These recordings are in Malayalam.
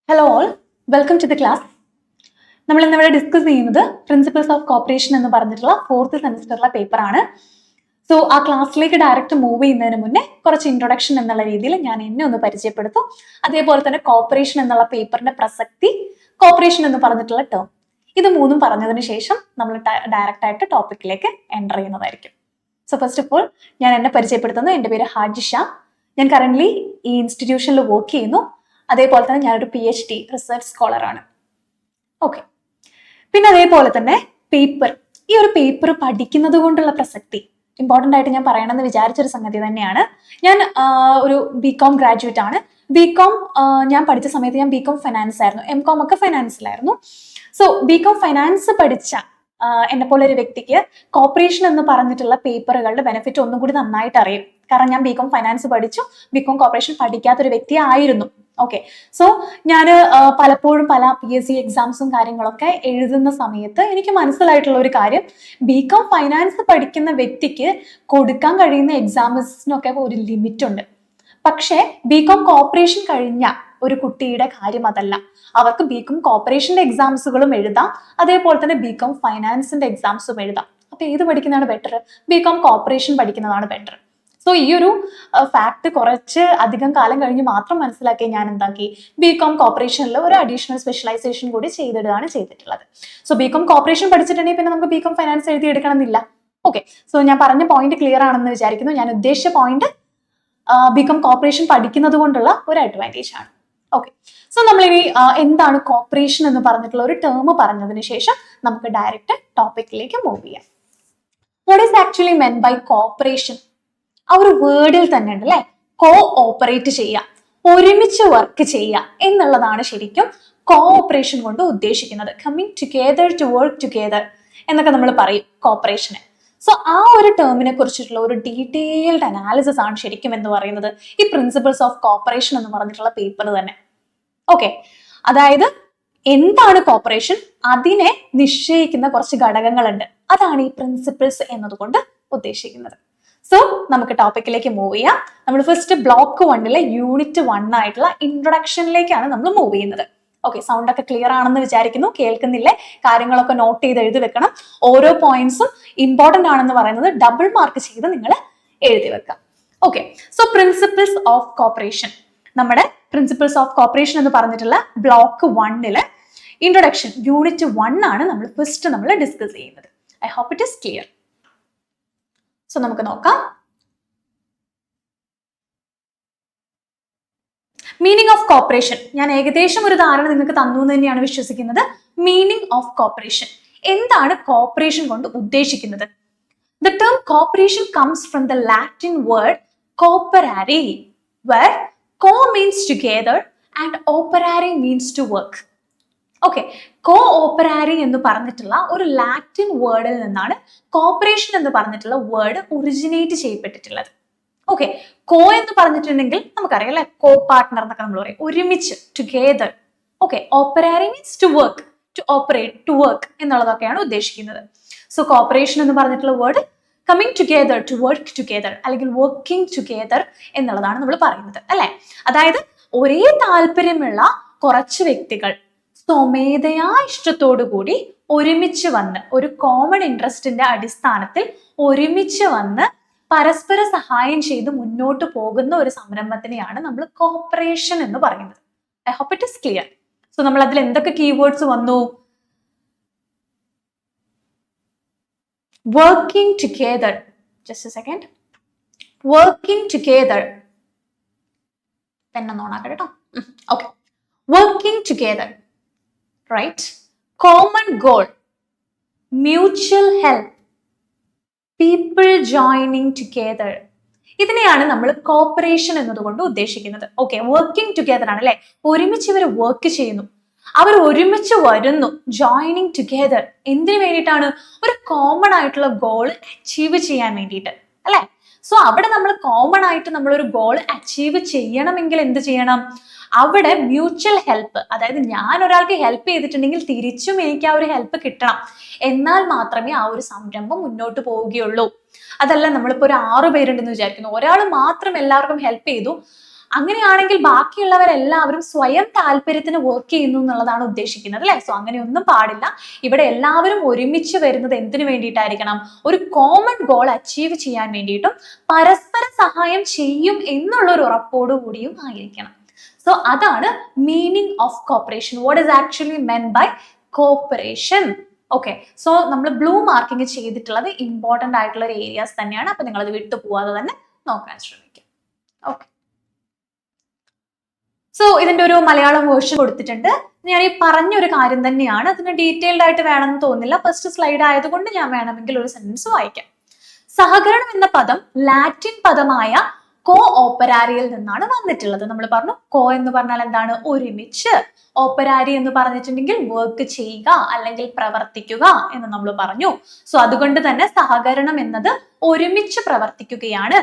Hello all, welcome to the class. നമ്മൾ ഇന്നിവിടെ ഡിസ്കസ് ചെയ്യുന്നത് പ്രിൻസിപ്പിൾസ് ഓഫ് കോപ്പറേഷൻ എന്ന് പറഞ്ഞിട്ടുള്ള 4th സെമിസ്റ്ററിലെ പേപ്പറാണ്. സോ ആ ക്ലാസ്സിലേക്ക് ഡയറക്റ്റ് മൂവ് ചെയ്യുന്നതിന് മുന്നേ കുറച്ച് ഇൻട്രൊഡക്ഷൻ എന്നുള്ള രീതിയിൽ ഞാൻ എന്നെ ഒന്ന് പരിചയപ്പെടുത്തും. അതേപോലെ തന്നെ കോപ്പറേഷൻ എന്നുള്ള പേപ്പറിന്റെ പ്രസക്തി, കോപ്പറേഷൻ എന്ന് പറഞ്ഞിട്ടുള്ള ടേം, ഇത് മൂന്നും പറഞ്ഞതിന് ശേഷം നമ്മൾ ഡയറക്റ്റ് ആയിട്ട് ടോപ്പിക്കിലേക്ക് എൻ്റർ ചെയ്യുന്നതായിരിക്കും. സോ ഫസ്റ്റ് ഓഫ് ഓൾ ഞാൻ എന്നെ പരിചയപ്പെടുത്തുന്നു. എൻ്റെ പേര് ഹാജിഷ. ഞാൻ കറൻ്റ്ലി ഈ ഇൻസ്റ്റിറ്റ്യൂഷനിൽ വർക്ക് ചെയ്യുന്നു. അതേപോലെ തന്നെ ഞാനൊരു PhD റിസർച്ച് സ്കോളറാണ്. ഓക്കെ, പിന്നെ അതേപോലെ തന്നെ പേപ്പർ, ഈ ഒരു പേപ്പർ പഠിക്കുന്നത് കൊണ്ടുള്ള പ്രസക്തി ഇമ്പോർട്ടൻ്റ് ആയിട്ട് ഞാൻ പറയണമെന്ന് വിചാരിച്ചൊരു സംഗതി തന്നെയാണ്. ഞാൻ ഒരു BCom ഗ്രാജുവേറ്റ് ആണ്. BCom ഞാൻ പഠിച്ച സമയത്ത് ഞാൻ BCom ഫൈനാൻസ് ആയിരുന്നു, MCom ഒക്കെ ഫൈനാൻസിലായിരുന്നു. സോ BCom ഫൈനാൻസ് പഠിച്ച എന്നെ പോലെ ഒരു വ്യക്തിക്ക് കോപ്പറേഷൻ എന്ന് പറഞ്ഞിട്ടുള്ള പേപ്പറുകളുടെ ബെനിഫിറ്റ് ഒന്നും കൂടി നന്നായിട്ട് അറിയും. കാരണം ഞാൻ BCom ഫൈനാൻസ് പഠിച്ചു, BCom കോപ്പറേഷൻ പഠിക്കാത്തൊരു വ്യക്തി ആയിരുന്നു. ഓക്കെ, സോ ഞാൻ പലപ്പോഴും പല PSC എക്സാംസും കാര്യങ്ങളൊക്കെ എഴുതുന്ന സമയത്ത് എനിക്ക് മനസ്സിലായിട്ടുള്ള ഒരു കാര്യം, BCom ഫൈനാൻസ് പഠിക്കുന്ന വ്യക്തിക്ക് കൊടുക്കാൻ കഴിയുന്ന എക്സാംസിനൊക്കെ ഒരു ലിമിറ്റ് ഉണ്ട്. പക്ഷേ BCom കോപ്പറേഷൻ കഴിഞ്ഞ ഒരു കുട്ടിയുടെ കാര്യം അതല്ല. അവർക്ക് BCom കോപ്പറേഷന്റെ എക്സാംസുകളും എഴുതാം, അതേപോലെ തന്നെ BCom ഫൈനാൻസിന്റെ എക്സാംസും എഴുതാം. അപ്പൊ ഏത് പഠിക്കുന്നതാണ് ബെറ്റർ? BCom കോപ്പറേഷൻ പഠിക്കുന്നതാണ് ബെറ്റർ. സോ ഈ ഒരു ഫാക്ട് കുറച്ച് അധികം കാലം കഴിഞ്ഞ് മാത്രം മനസ്സിലാക്കി ഞാൻ എന്താക്കി, BCom കോപ്പറേഷനിൽ ഒരു അഡീഷണൽ സ്പെഷ്യലൈസേഷൻ കൂടി ചെയ്തിടുകയാണ് ചെയ്തിട്ടുള്ളത്. സോ BCom കോപ്പറേഷൻ പഠിച്ചിട്ടുണ്ടെങ്കിൽ പിന്നെ നമുക്ക് BCom ഫൈനാൻസ് എഴുതി എടുക്കണമെന്നില്ല. ഓക്കെ, സോ ഞാൻ പറഞ്ഞ പോയിന്റ് ക്ലിയർ ആണെന്ന് വിചാരിക്കുന്നു. ഞാൻ ഉദ്ദേശിച്ച പോയിന്റ് BCom കോപ്പറേഷൻ പഠിക്കുന്നത് കൊണ്ടുള്ള ഒരു അഡ്വാൻറ്റേജ് ആണ്. ഓക്കെ, സോ നമ്മളിനി എന്താണ് കോപ്പറേഷൻ എന്ന് പറഞ്ഞിട്ടുള്ള ഒരു ടേം പറഞ്ഞതിന് ശേഷം നമുക്ക് ഡയറക്റ്റ് ടോപ്പിക്കിലേക്ക് മൂവ് ചെയ്യാം. What is actually meant by cooperation? ആ ഒരു വേർഡിൽ തന്നെ ഉണ്ട് അല്ലെ, കോ ഓപ്പറേറ്റ് ചെയ്യുക, ഒരുമിച്ച് വർക്ക് ചെയ്യുക എന്നുള്ളതാണ് ശരിക്കും കോഓപ്പറേഷൻ കൊണ്ട് ഉദ്ദേശിക്കുന്നത്. Coming together to work together എന്നൊക്കെ നമ്മൾ പറയും കോപ്പറേഷന്. സോ ആ ഒരു ടേമിനെ കുറിച്ചിട്ടുള്ള ഒരു ഡീറ്റെയിൽഡ് അനാലിസിസ് ആണ് ശരിക്കും എന്ന് പറയുന്നത് ഈ പ്രിൻസിപ്പിൾസ് ഓഫ് കോപ്പറേഷൻ എന്ന് പറഞ്ഞിട്ടുള്ള പേപ്പർ തന്നെ. ഓക്കെ, അതായത് എന്താണ് കോപ്പറേഷൻ, അതിനെ നിശ്ചയിക്കുന്ന കുറച്ച് ഘടകങ്ങളുണ്ട്, അതാണ് ഈ പ്രിൻസിപ്പിൾസ് എന്നതുകൊണ്ട് ഉദ്ദേശിക്കുന്നത്. സോ നമുക്ക് ടോപ്പിക്കിലേക്ക് മൂവ് ചെയ്യാം. നമ്മൾ ഫസ്റ്റ് ബ്ലോക്ക് 1 യൂണിറ്റ് 1 ആയിട്ടുള്ള ഇൻട്രൊഡക്ഷനിലേക്കാണ് നമ്മൾ മൂവ് ചെയ്യുന്നത്. ഓക്കെ, സൗണ്ട് ഒക്കെ ക്ലിയർ ആണെന്ന് വിചാരിക്കുന്നു. കേൾക്കുന്നില്ലേ? കാര്യങ്ങളൊക്കെ നോട്ട് ചെയ്ത് എഴുതി വെക്കണം. ഓരോ പോയിന്റ്സും ഇമ്പോർട്ടന്റ് ആണെന്ന് പറയുന്നത് ഡബിൾ മാർക്ക് ചെയ്ത് നിങ്ങൾ എഴുതി വെക്കാം. Okay, so principles of cooperation, നമ്മുടെ പ്രിൻസിപ്പിൾസ് ഓഫ് കോപ്പറേഷൻ എന്ന് പറഞ്ഞിട്ടുള്ള ബ്ലോക്ക് 1 ഇൻട്രൊഡക്ഷൻ യൂണിറ്റ് 1 ആണ് നമ്മൾ ഫസ്റ്റ് ഡിസ്കസ് ചെയ്യുന്നത്. I hope it is clear. So നമുക്ക് നോക്കാം. മീനിങ് ഓഫ് കോപ്പറേഷൻ, ഞാൻ ഏകദേശം ഒരു ധാരണ നിങ്ങൾക്ക് തന്നു എന്ന് തന്നെയാണ് വിശ്വസിക്കുന്നത്. മീനിങ് ഓഫ് കോപ്പറേഷൻ, എന്താണ് കോപ്പറേഷൻ കൊണ്ട് ഉദ്ദേശിക്കുന്നത്? The term cooperation comes from the Latin word cooperare, where co means together and operare means to work. Okay, കോഓപ്പറാരി എന്ന് പറഞ്ഞിട്ടുള്ള ഒരു ലാറ്റിൻ വേർഡിൽ നിന്നാണ് കോപ്പറേഷൻ എന്ന് പറഞ്ഞിട്ടുള്ള വേർഡ് ഒറിജിനേറ്റ് ചെയ്യപ്പെട്ടിട്ടുള്ളത്. ഓക്കെ, കോ എന്ന് പറഞ്ഞിട്ടുണ്ടെങ്കിൽ നമുക്കറിയാം അല്ലെ, കോ പാർട്ട്ണർ എന്നൊക്കെ നമ്മൾ പറയും, ഒരുമിച്ച്, ടുഗെദർ. ഓക്കെ, ഓപ്പറാരി means to work, to operate, to work എന്നുള്ളതൊക്കെയാണ് ഉദ്ദേശിക്കുന്നത്. സോ കോപ്പറേഷൻ എന്ന് പറഞ്ഞിട്ടുള്ള word coming together, to work together അല്ലെങ്കിൽ വർക്കിംഗ് ടുഗെദർ എന്നുള്ളതാണ് നമ്മൾ പറയുന്നത് അല്ലെ. അതായത് ഒരേ താല്പര്യമുള്ള കുറച്ച് വ്യക്തികൾ സ്വമേധയാ ഇഷ്ടത്തോടു കൂടി ഒരുമിച്ച് വന്ന് ഒരു കോമൺ ഇൻട്രസ്റ്റിന്റെ അടിസ്ഥാനത്തിൽ ഒരുമിച്ച് വന്ന് പരസ്പര സഹായം ചെയ്ത് മുന്നോട്ട് പോകുന്ന ഒരു സംരംഭത്തിനെയാണ് നമ്മൾ കോപ്പറേഷൻ എന്ന് പറയുന്നത്. I hope it is clear. So നമ്മൾ അതിൽ എന്തൊക്കെ കീവേഡ്സ് വന്നു? Working together, just a second, working together, പെണ്ണൊന്ന് ഓണാക്കട്ടെ കേട്ടോ. Okay, working together, right? Common goal, mutual help, people joining together. ഇതിനെയാണ് നമ്മൾ കോപ്പറേഷൻ എന്നതുകൊണ്ട് ഉദ്ദേശിക്കുന്നത്. ഓക്കെ, വർക്കിംഗ് ടുഗെദർ ആണ് അല്ലെ, ഒരുമിച്ച് ഇവർ വർക്ക് ചെയ്യുന്നു, അവർ ഒരുമിച്ച് വരുന്നു. ജോയിനിങ് ടുഗെദർ എന്തിനു വേണ്ടിയിട്ടാണ്? ഒരു കോമൺ ആയിട്ടുള്ള ഗോൾ അച്ചീവ് ചെയ്യാൻ വേണ്ടിയിട്ട് അല്ലെ. സോ അവിടെ നമ്മൾ കോമൺ ആയിട്ട് നമ്മളൊരു ഗോൾ അച്ചീവ് ചെയ്യണമെങ്കിൽ എന്ത് ചെയ്യണം? അവിടെ മ്യൂച്വൽ ഹെൽപ്പ്, അതായത് ഞാൻ ഒരാൾക്ക് ഹെൽപ്പ് ചെയ്തിട്ടുണ്ടെങ്കിൽ തിരിച്ചും എനിക്ക് ആ ഒരു ഹെൽപ്പ് കിട്ടണം, എന്നാൽ മാത്രമേ ആ ഒരു സംരംഭം മുന്നോട്ട് പോവുകയുള്ളൂ. അതല്ല നമ്മളിപ്പോൾ ഒരു 6 പേരുണ്ടെന്ന് വിചാരിക്കുന്നു, ഒരാൾ മാത്രം എല്ലാവർക്കും ഹെൽപ്പ് ചെയ്തു, അങ്ങനെയാണെങ്കിൽ ബാക്കിയുള്ളവരെല്ലാവരും സ്വയം താല്പര്യത്തിന് വർക്ക് ചെയ്യുന്നു എന്നുള്ളതാണ് ഉദ്ദേശിക്കുന്നത് അല്ലെ. സോ അങ്ങനെയൊന്നും പാടില്ല. ഇവിടെ എല്ലാവരും ഒരുമിച്ച് വരുന്നത് എന്തിനു വേണ്ടിയിട്ടായിരിക്കണം? ഒരു കോമൺ ഗോൾ അച്ചീവ് ചെയ്യാൻ വേണ്ടിയിട്ടും പരസ്പര സഹായം ചെയ്യും എന്നുള്ള ഒരു ഉറപ്പോടു കൂടിയും ആയിരിക്കണം. സോ അതാണ് meaning of cooperation. What is actually meant by cooperation? Okay, so നമ്മൾ ബ്ലൂ മാർക്കിംഗ് ചെയ്തിട്ടുള്ളത് ഇമ്പോർട്ടന്റ് ആയിട്ടുള്ള ഒരു ഏരിയാസ് തന്നെയാണ്. അപ്പൊ നിങ്ങൾ അത് വിട്ടു പോവാതെ തന്നെ നോക്കാൻ ശ്രമിക്കുക. ഓക്കെ, സോ ഇതിന്റെ ഒരു മലയാളം വേർഷൻ കൊടുത്തിട്ടുണ്ട്. ഞാൻ ഈ പറഞ്ഞൊരു കാര്യം തന്നെയാണ്, അതിന് ഡീറ്റെയിൽഡ് ആയിട്ട് വേണമെന്ന് തോന്നില്ല. ഫസ്റ്റ് സ്ലൈഡ് ആയതുകൊണ്ട് ഞാൻ വേണമെങ്കിൽ ഒരു സെന്റൻസ് വായിക്കാം. സഹകരണം എന്ന പദം ലാറ്റിൻ പദമായ കോ ഓപ്പരാരിയിൽ നിന്നാണ് വന്നിട്ടുള്ളത്. നമ്മൾ പറഞ്ഞു കോ എന്ന് പറഞ്ഞാൽ എന്താണ്? ഒരുമിച്ച്. ഓപ്പരാരി എന്ന് പറഞ്ഞിട്ടുണ്ടെങ്കിൽ വർക്ക് ചെയ്യുക അല്ലെങ്കിൽ പ്രവർത്തിക്കുക എന്ന് നമ്മൾ പറഞ്ഞു. സോ അതുകൊണ്ട് തന്നെ സഹകരണം എന്നത് ഒരുമിച്ച് പ്രവർത്തിക്കുകയാണ്.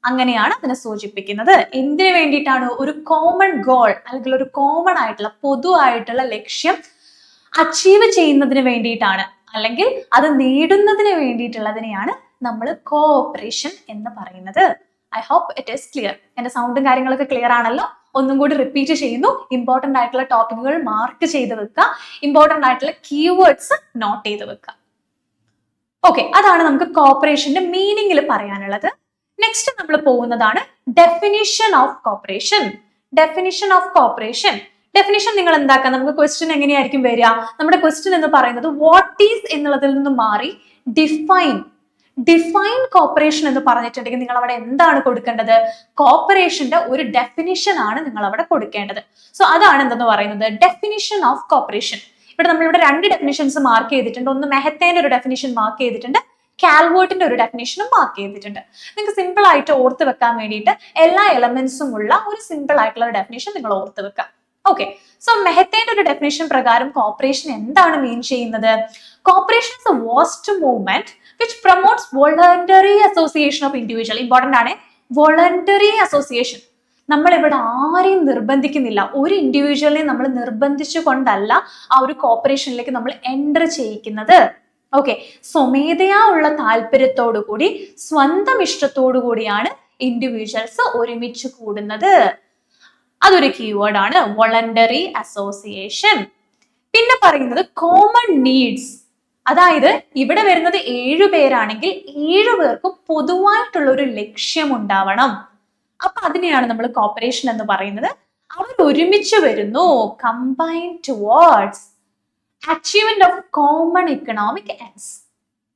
അങ്ങനെയാണ് അതിനെ സൂചിപ്പിക്കുന്നത്. എന്തിനു വേണ്ടിയിട്ടാണ്? ഒരു കോമൺ ഗോൾ അല്ലെങ്കിൽ ഒരു കോമൺ ആയിട്ടുള്ള പൊതുവായിട്ടുള്ള ലക്ഷ്യം അച്ചീവ് ചെയ്യുന്നതിന് വേണ്ടിയിട്ടാണ്, അല്ലെങ്കിൽ അത് നേടുന്നതിന് വേണ്ടിയിട്ടുള്ളതിനെയാണ് നമ്മൾ കോഓപ്പറേഷൻ എന്ന് പറയുന്നത്. I hope it is clear. എന്റെ സൗണ്ടും കാര്യങ്ങളൊക്കെ ക്ലിയർ ആണല്ലോ. ഒന്നും കൂടി റിപ്പീറ്റ് ചെയ്യുന്നു. ഇമ്പോർട്ടന്റ് ആയിട്ടുള്ള ടോപ്പിക്കുകൾ മാർക്ക് ചെയ്ത് വെക്കുക. ഇമ്പോർട്ടന്റ് ആയിട്ടുള്ള കീവേഡ്സ് നോട്ട് ചെയ്ത് വെക്കുക. ഓക്കെ, അതാണ് നമുക്ക് കോപ്പറേഷന്റെ മീനിങ്ങിൽ പറയാനുള്ളത്. നെക്സ്റ്റ് നമ്മൾ പോകുന്നതാണ് definition of cooperation. Definition of cooperation. Definition നിങ്ങൾ എന്താക്കാം? നമുക്ക് ക്വസ്റ്റ്യൻ എങ്ങനെയായിരിക്കും വരിക? നമ്മുടെ ക്വസ്റ്റ്യൻ എന്ന് പറയുന്നത് വാട്ട് ഈസ് എന്നുള്ളതിൽ നിന്ന് മാറി ഡിഫൈൻ. ഡിഫൈൻ കോപ്പറേഷൻ എന്ന് പറഞ്ഞിട്ടുണ്ടെങ്കിൽ നിങ്ങൾ അവിടെ എന്താണ് കൊടുക്കേണ്ടത്? കോപ്പറേഷന്റെ ഒരു ഡെഫിനിഷൻ ആണ് നിങ്ങൾ അവിടെ കൊടുക്കേണ്ടത്. സോ അതാണ് എന്തെന്ന് പറയുന്നത്? Definition of cooperation. ഇവിടെ നമ്മളിവിടെ രണ്ട് ഡെഫിനിഷൻസ് മാർക്ക് ചെയ്തിട്ടുണ്ട്. ഒന്ന് മെഹത്തേന്റെ ഒരു ഡെഫിനിഷൻ മാർക്ക് ചെയ്തിട്ടുണ്ട്, കാൽവേർട്ടിന്റെ ഒരു ഡെഫിനിഷനും മാർക്ക് ചെയ്തിട്ടുണ്ട്. നിങ്ങൾക്ക് സിമ്പിൾ ആയിട്ട് ഓർത്ത് വെക്കാൻ വേണ്ടിയിട്ട് എല്ലാ എലമെന്റ്സും ഉള്ള ഒരു സിമ്പിൾ ആയിട്ടുള്ള ഒരു ഡെഫിനിഷൻ നിങ്ങൾ ഓർത്ത് വെക്കാം. ഓക്കെ, സോ മെഹത്തേന്റെ ഒരു ഡെഫിനിഷൻ പ്രകാരം കോപ്പറേഷൻ എന്താണ് മീൻ ചെയ്യുന്നത്? Cooperation is a vast movement which promotes voluntary association of individual. Important ആണ്, വോളണ്ടറി അസോസിയേഷൻ. നമ്മൾ ഇവിടെ ആരെയും നിർബന്ധിക്കുന്നില്ല. ഒരു ഇൻഡിവിജ്വലിനെ നമ്മൾ നിർബന്ധിച്ചു കൊണ്ടല്ല ആ ഒരു കോപ്പറേഷനിലേക്ക് നമ്മൾ എൻ്റർ ചെയ്യിക്കുന്നത്. ഓക്കെ, സ്വമേധയാ ഉള്ള താല്പര്യത്തോടു കൂടി സ്വന്തം ഇഷ്ടത്തോടു കൂടിയാണ് ഇൻഡിവിജ്വൽസ് ഒരുമിച്ച് കൂടുന്നത്. അതൊരു കീവേഡ് ആണ്, വോളണ്ടറി അസോസിയേഷൻ. പിന്നെ പറയുന്നത് കോമൺ നീഡ്സ്. അതായത് ഇവിടെ വരുന്നത് 7 പേരാണെങ്കിൽ 7 പേർക്കും പൊതുവായിട്ടുള്ള ഒരു ലക്ഷ്യം ഉണ്ടാവണം. അപ്പൊ അതിനെയാണ് നമ്മൾ കോപ്പറേഷൻ എന്ന് പറയുന്നത്. അവർ ഒരുമിച്ച് വരുന്നു, combine towards achievement of common economic ends.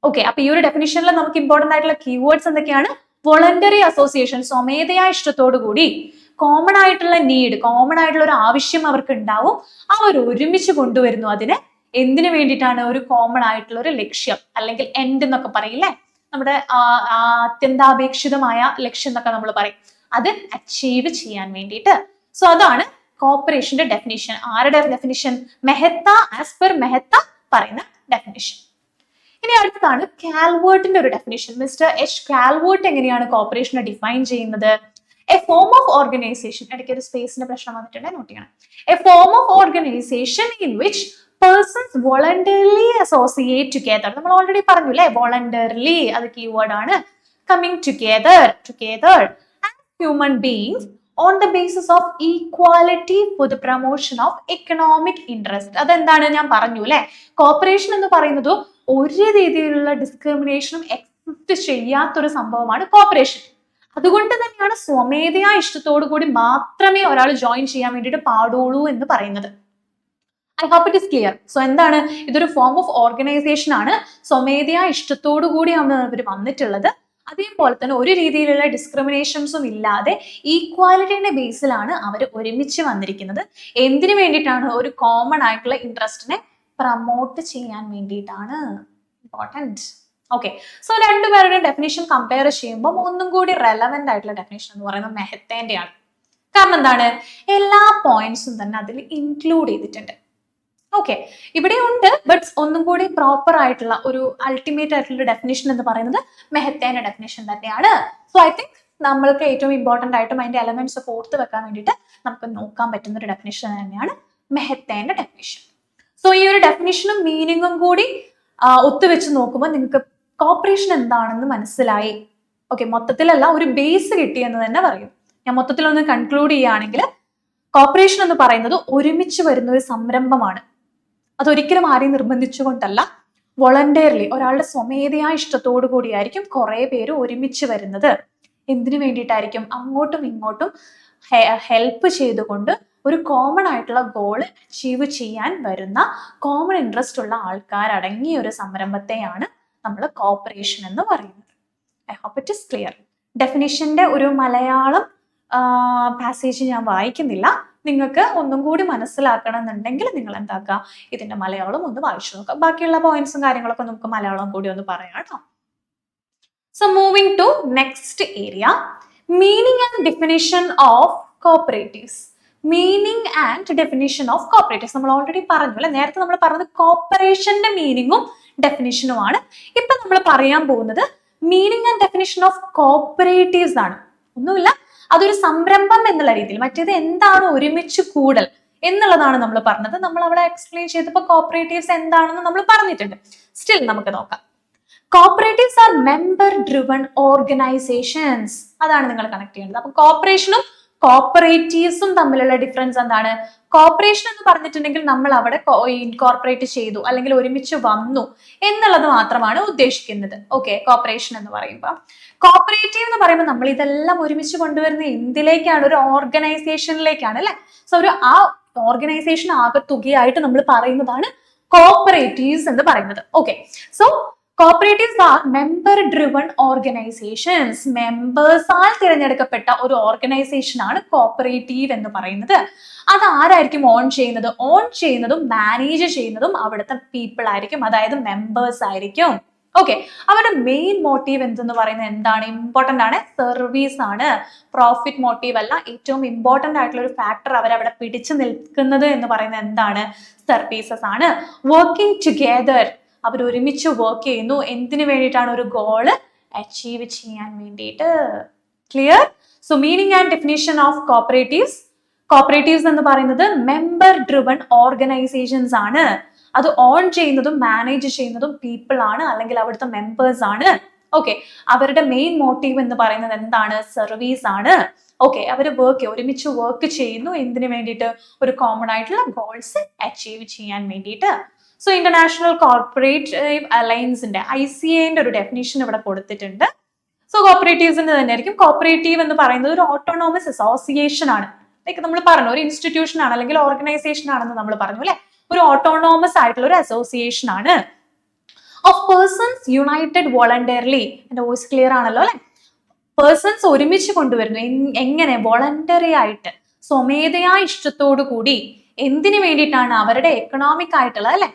Okay, അപ്പൊ ഈ ഒരു ഡെഫിനിഷനിൽ നമുക്ക് ഇമ്പോർട്ടന്റ് ആയിട്ടുള്ള കീവേഡ്സ് എന്തൊക്കെയാണ്? വോളണ്ടറി അസോസിയേഷൻ, സ്വമേധയാ ഇഷ്ടത്തോടു കൂടി. കോമൺ ആയിട്ടുള്ള നീഡ്, കോമൺ ആയിട്ടുള്ള ഒരു ആവശ്യം അവർക്ക് ഉണ്ടാവും. അവർ ഒരുമിച്ച് കൊണ്ടുവരുന്നു അതിനെ. എന്തിനു വേണ്ടിയിട്ടാണ്? ഒരു കോമൺ ആയിട്ടുള്ള ഒരു ലക്ഷ്യം അല്ലെങ്കിൽ എൻഡ് എന്നൊക്കെ പറയില്ലേ, നമ്മുടെ അത്യന്താപേക്ഷിതമായ ലക്ഷ്യം എന്നൊക്കെ നമ്മൾ പറയും. അത് അച്ചീവ് ചെയ്യാൻ വേണ്ടിയിട്ട്. സോ അതാണ് കോപ്പറേഷന്റെ ഡെഫിനിഷൻ. ആരുടെ definition? Mehta, as per Mehta പറയുന്ന ഡെഫിനിഷൻ. ഇനി അടുത്താണ് കാൽവേർട്ടിന്റെ ഒരു ഡെഫിനിഷൻ. മിസ്റ്റർ എച്ച് കാൽവേർട്ട് എങ്ങനെയാണ് കോപ്പറേഷനെ ഡിഫൈൻ ചെയ്യുന്നത്? A form of organisation. ഇടയ്ക്ക് ഒരു സ്പേസിന്റെ പ്രശ്നം വന്നിട്ടുണ്ട്, നോട്ട് ചെയ്യണം. A form of organisation in which persons voluntarily associate together. നമ്മൾ ഓൾറെഡി പറഞ്ഞു അല്ലേ, voluntarily അത് കീവേഡ് ആണ്. coming together as human beings on the basis of equality for the promotion of economic interest. അതെന്താണ്? ഞാൻ പറഞ്ഞു അല്ലെ, കോപ്പറേഷൻ എന്ന് പറയുന്നത് ഒരു രീതിയിലുള്ള ഡിസ്ക്രിമിനേഷനും എക്സിസ്റ്റ് ചെയ്യാത്തൊരു സംഭവമാണ് കോപ്പറേഷൻ. അതുകൊണ്ട് തന്നെയാണ് സ്വമേധയാ ഇഷ്ടത്തോടു കൂടി മാത്രമേ ഒരാൾ ജോയിൻ ചെയ്യാൻ വേണ്ടിയിട്ട് പാടുള്ളൂ എന്ന് പറയുന്നത്. I hope it is clear. So എന്താണ്? ഇതൊരു ഫോം ഓഫ് ഓർഗനൈസേഷൻ ആണ്. സ്വമേധയാ ഇഷ്ടത്തോടു കൂടിയാണ് ഇവർ വന്നിട്ടുള്ളത്. അതേപോലെ തന്നെ ഒരു രീതിയിലുള്ള ഡിസ്ക്രിമിനേഷൻസും ഇല്ലാതെ ഈക്വാലിറ്റിയുടെ ബേസിലാണ് അവർ ഒരുമിച്ച് വന്നിരിക്കുന്നത്. എന്തിനു വേണ്ടിയിട്ടാണ്? ഒരു കോമൺ ആയിട്ടുള്ള ഇൻട്രസ്റ്റിനെ പ്രൊമോട്ട് ചെയ്യാൻ വേണ്ടിയിട്ടാണ്. ഇമ്പോർട്ടൻറ്റ്. ഓക്കെ, സോ രണ്ടുപേരുടെ ഡെഫിനേഷൻ കമ്പയർ ചെയ്യുമ്പോൾ ഒന്നും കൂടി റെലവെന്റ് ആയിട്ടുള്ള ഡെഫിനേഷൻ എന്ന് പറയുന്നത് മെഹത്തേന്റെയാണ്. കാരണം എന്താണ്? എല്ലാ പോയിന്റ്സും തന്നെ അതിൽ ഇൻക്ലൂഡ് ചെയ്തിട്ടുണ്ട്. ഓക്കെ, ഇവിടെ ഉണ്ട്, ബട്ട് ഒന്നും കൂടി പ്രോപ്പർ ആയിട്ടുള്ള ഒരു അൾട്ടിമേറ്റ് ആയിട്ടുള്ള ഡെഫിനേഷൻ എന്ന് പറയുന്നത് മെഹത്തേന്റെ ഡെഫിനേഷൻ തന്നെയാണ്. സോ ഐ തിങ്ക് നമ്മൾക്ക് ഏറ്റവും ഇമ്പോർട്ടന്റ് ആയിട്ടും അതിന്റെ എലമെന്റ്സ് ഒക്കെ ഓർത്ത് വെക്കാൻ വേണ്ടിയിട്ട് നമുക്ക് നോക്കാൻ പറ്റുന്ന ഒരു ഡെഫിനേഷൻ തന്നെയാണ് മെഹത്തേന്റെ ഡെഫിനേഷൻ. സോ ഈ ഒരു ഡെഫിനേഷനും മീനിങ്ങും കൂടി ഒത്തുവെച്ച് നോക്കുമ്പോൾ നിങ്ങൾക്ക് കോപ്പറേഷൻ എന്താണെന്ന് മനസ്സിലായി. ഓക്കെ, മൊത്തത്തിലല്ല, ഒരു ബേസ് കിട്ടി എന്ന് തന്നെ പറയും. ഞാൻ മൊത്തത്തിലൊന്ന് കൺക്ലൂഡ് ചെയ്യുകയാണെങ്കിൽ, കോർപ്പറേഷൻ എന്ന് പറയുന്നത് ഒരുമിച്ച് വരുന്ന ഒരു സംരംഭമാണ്. അതൊരിക്കലും ആരെയും നിർബന്ധിച്ചുകൊണ്ടല്ല, വോളണ്ടിയർലി ഒരാളുടെ സ്വമേധയാ ഇഷ്ടത്തോടു കൂടിയായിരിക്കും കുറെ പേര് ഒരുമിച്ച് വരുന്നത്. എന്തിനു വേണ്ടിയിട്ടായിരിക്കും? അങ്ങോട്ടും ഇങ്ങോട്ടും ഹെൽപ്പ് ചെയ്തുകൊണ്ട് ഒരു കോമൺ ആയിട്ടുള്ള ഗോൾ അച്ചീവ് ചെയ്യാൻ വരുന്ന കോമൺ ഇൻട്രസ്റ്റ് ഉള്ള ആൾക്കാരടങ്ങിയ ഒരു സംരംഭത്തെയാണ് നമ്മൾ കോർപ്പറേഷൻ എന്ന് പറയുന്നത്. I hope it is clear. ഡെഫിനിഷന്റെ ഒരു മലയാളം പാസേജ് ഞാൻ വായിക്കുന്നില്ല. നിങ്ങൾക്ക് ഒന്നും കൂടി മനസ്സിലാക്കണം എന്നുണ്ടെങ്കിൽ നിങ്ങൾ എന്താക്കുക, ഇതിന്റെ മലയാളം ഒന്ന് വായിച്ചു നോക്കുക. ബാക്കിയുള്ള പോയിന്റ്സും കാര്യങ്ങളൊക്കെ നമുക്ക് മലയാളം കൂടി ഒന്ന് പറയാം കേട്ടോ. So moving to next area, meaning and definition of cooperatives. Meaning and definition of cooperatives നമ്മൾ ഓൾറെഡി പറഞ്ഞു അല്ലെ. നേരത്തെ നമ്മൾ പറഞ്ഞത് കോപ്പറേഷന്റെ മീനിങ്ങും ഡെഫിനിഷനുമാണ്. ഇപ്പൊ നമ്മൾ പറയാൻ പോകുന്നത് meaning and definition of cooperatives ആണ്. ഒന്നുമില്ല, അതൊരു സംരംഭം എന്നുള്ള രീതിയിൽ. മറ്റേത് എന്താണ് ഒരുമിച്ച് കൂടൽ എന്നുള്ളതാണ് നമ്മൾ പറഞ്ഞത്. നമ്മൾ അവിടെ എക്സ്പ്ലെയിൻ ചെയ്തപ്പോൾ കോപ്പറേറ്റീവ്സ് എന്താണെന്ന് നമ്മൾ പറഞ്ഞിട്ടുണ്ട്. സ്റ്റിൽ നമുക്ക് നോക്കാം. Cooperatives are member driven organisations. അതാണ് നിങ്ങൾ കണക്ട് ചെയ്യേണ്ടത്. അപ്പൊ കോപ്പറേഷനും കോപ്പറേറ്റീവ്സും തമ്മിലുള്ള ഡിഫറൻസ് എന്താണ്? കോപ്പറേഷൻ എന്ന് പറഞ്ഞിട്ടുണ്ടെങ്കിൽ നമ്മൾ അവിടെ ഇൻകോർപ്പറേറ്റ് ചെയ്തു അല്ലെങ്കിൽ ഒരുമിച്ച് വന്നു എന്നുള്ളത് മാത്രമാണ് ഉദ്ദേശിക്കുന്നത്. ഓക്കെ, കോപ്പറേഷൻ എന്ന് പറയുമ്പോൾ. കോപ്പറേറ്റീവ് എന്ന് പറയുമ്പോൾ നമ്മൾ ഇതെല്ലാം ഒരുമിച്ച് കൊണ്ടുവരുന്ന എന്തിലേക്കാണ്? ഒരു ഓർഗനൈസേഷനിലേക്കാണ് അല്ലെ. സോ ആ ഓർഗനൈസേഷൻ ആകെ തുകയായിട്ട് നമ്മൾ പറയുന്നതാണ് കോപ്പറേറ്റീവ്സ് എന്ന് പറയുന്നത്. Okay, so cooperatives are member driven organisations. മെമ്പേഴ്സാൽ തിരഞ്ഞെടുക്കപ്പെട്ട ഒരു ഓർഗനൈസേഷൻ ആണ് കോപ്പറേറ്റീവ് എന്ന് പറയുന്നത്. അത് ആരായിരിക്കും ഓൺ ചെയ്യുന്നത്? ഓൺ ചെയ്യുന്നതും മാനേജ് ചെയ്യുന്നതും അവിടുത്തെ പീപ്പിൾ ആയിരിക്കും, അതായത് മെമ്പേഴ്സ് ആയിരിക്കും. ഓക്കെ, അവരുടെ മെയിൻ മോട്ടീവ് എന്തെന്ന് പറയുന്നത് എന്താണ്? ഇമ്പോർട്ടന്റ് ആണ്, സർവീസ് ആണ്. പ്രോഫിറ്റ് മോട്ടീവ് അല്ല. ഏറ്റവും ഇമ്പോർട്ടന്റ് ആയിട്ടുള്ള ഒരു ഫാക്ടർ അവരവിടെ പിടിച്ചു നിൽക്കുന്നത് എന്ന് പറയുന്നത് എന്താണ്? സർവീസസ് ആണ്. വർക്കിംഗ് ടുഗെദർ, അവർ ഒരുമിച്ച് വർക്ക് ചെയ്യുന്നു. എന്തിനു വേണ്ടിയിട്ടാണ്? ഒരു ഗോള് അച്ചീവ് ചെയ്യാൻ വേണ്ടിയിട്ട്. Clear? So meaning and definition of cooperatives. Cooperatives എന്ന് പറയുന്നത് മെമ്പർ ഡ്രിവൺ ഓർഗനൈസേഷൻസ് ആണ്. അത് ഓൺ ചെയ്യുന്നതും മാനേജ് ചെയ്യുന്നതും പീപ്പിൾ ആണ്, അല്ലെങ്കിൽ അവിടുത്തെ മെമ്പേഴ്സ് ആണ്. ഓക്കെ, അവരുടെ മെയിൻ മോട്ടീവ് എന്ന് പറയുന്നത് എന്താണ്? സർവീസ് ആണ്. ഓക്കെ, അവർ ഒരുമിച്ച് വർക്ക് ചെയ്യുന്നു. എന്തിനു വേണ്ടിയിട്ട്? ഒരു കോമൺ ആയിട്ടുള്ള ഗോൾസ് അച്ചീവ് ചെയ്യാൻ വേണ്ടിയിട്ട്. സോ ഇന്റർനാഷണൽ കോർപ്പറേറ്റീവ് അലയൻസിന്റെ ICAന്റെ ഒരു ഡെഫിനിഷൻ ഇവിടെ കൊടുത്തിട്ടുണ്ട്. സോ കോപ്പറേറ്റീവ്സിന്റെ തന്നെ ആയിരിക്കും. കോപ്പറേറ്റീവ് എന്ന് പറയുന്നത് ഒരു ഓട്ടോണോമസ് അസോസിയേഷൻ ആണ്. ലൈക്ക് നമ്മൾ പറഞ്ഞു, ഒരു ഇൻസ്റ്റിറ്റ്യൂഷൻ ആണ് അല്ലെങ്കിൽ ഓർഗനൈസേഷൻ ആണെന്ന് നമ്മൾ പറഞ്ഞു അല്ലെ. ഒരു ഓട്ടോണോമസ് ആയിട്ടുള്ള ഒരു അസോസിയേഷൻ ആണ്. Of persons united voluntarily. എന്റെ വോയിസ് ക്ലിയർ ആണല്ലോ അല്ലെ. പേഴ്സൺസ് ഒരുമിച്ച് കൊണ്ടുവരുന്നു. എങ്ങനെ? വോളണ്ടറി ആയിട്ട്, സ്വമേധയാ ഇഷ്ടത്തോടു കൂടി. എന്തിനു വേണ്ടിയിട്ടാണ്? അവരുടെ എക്കണോമിക് ആയിട്ടുള്ള അല്ലെ,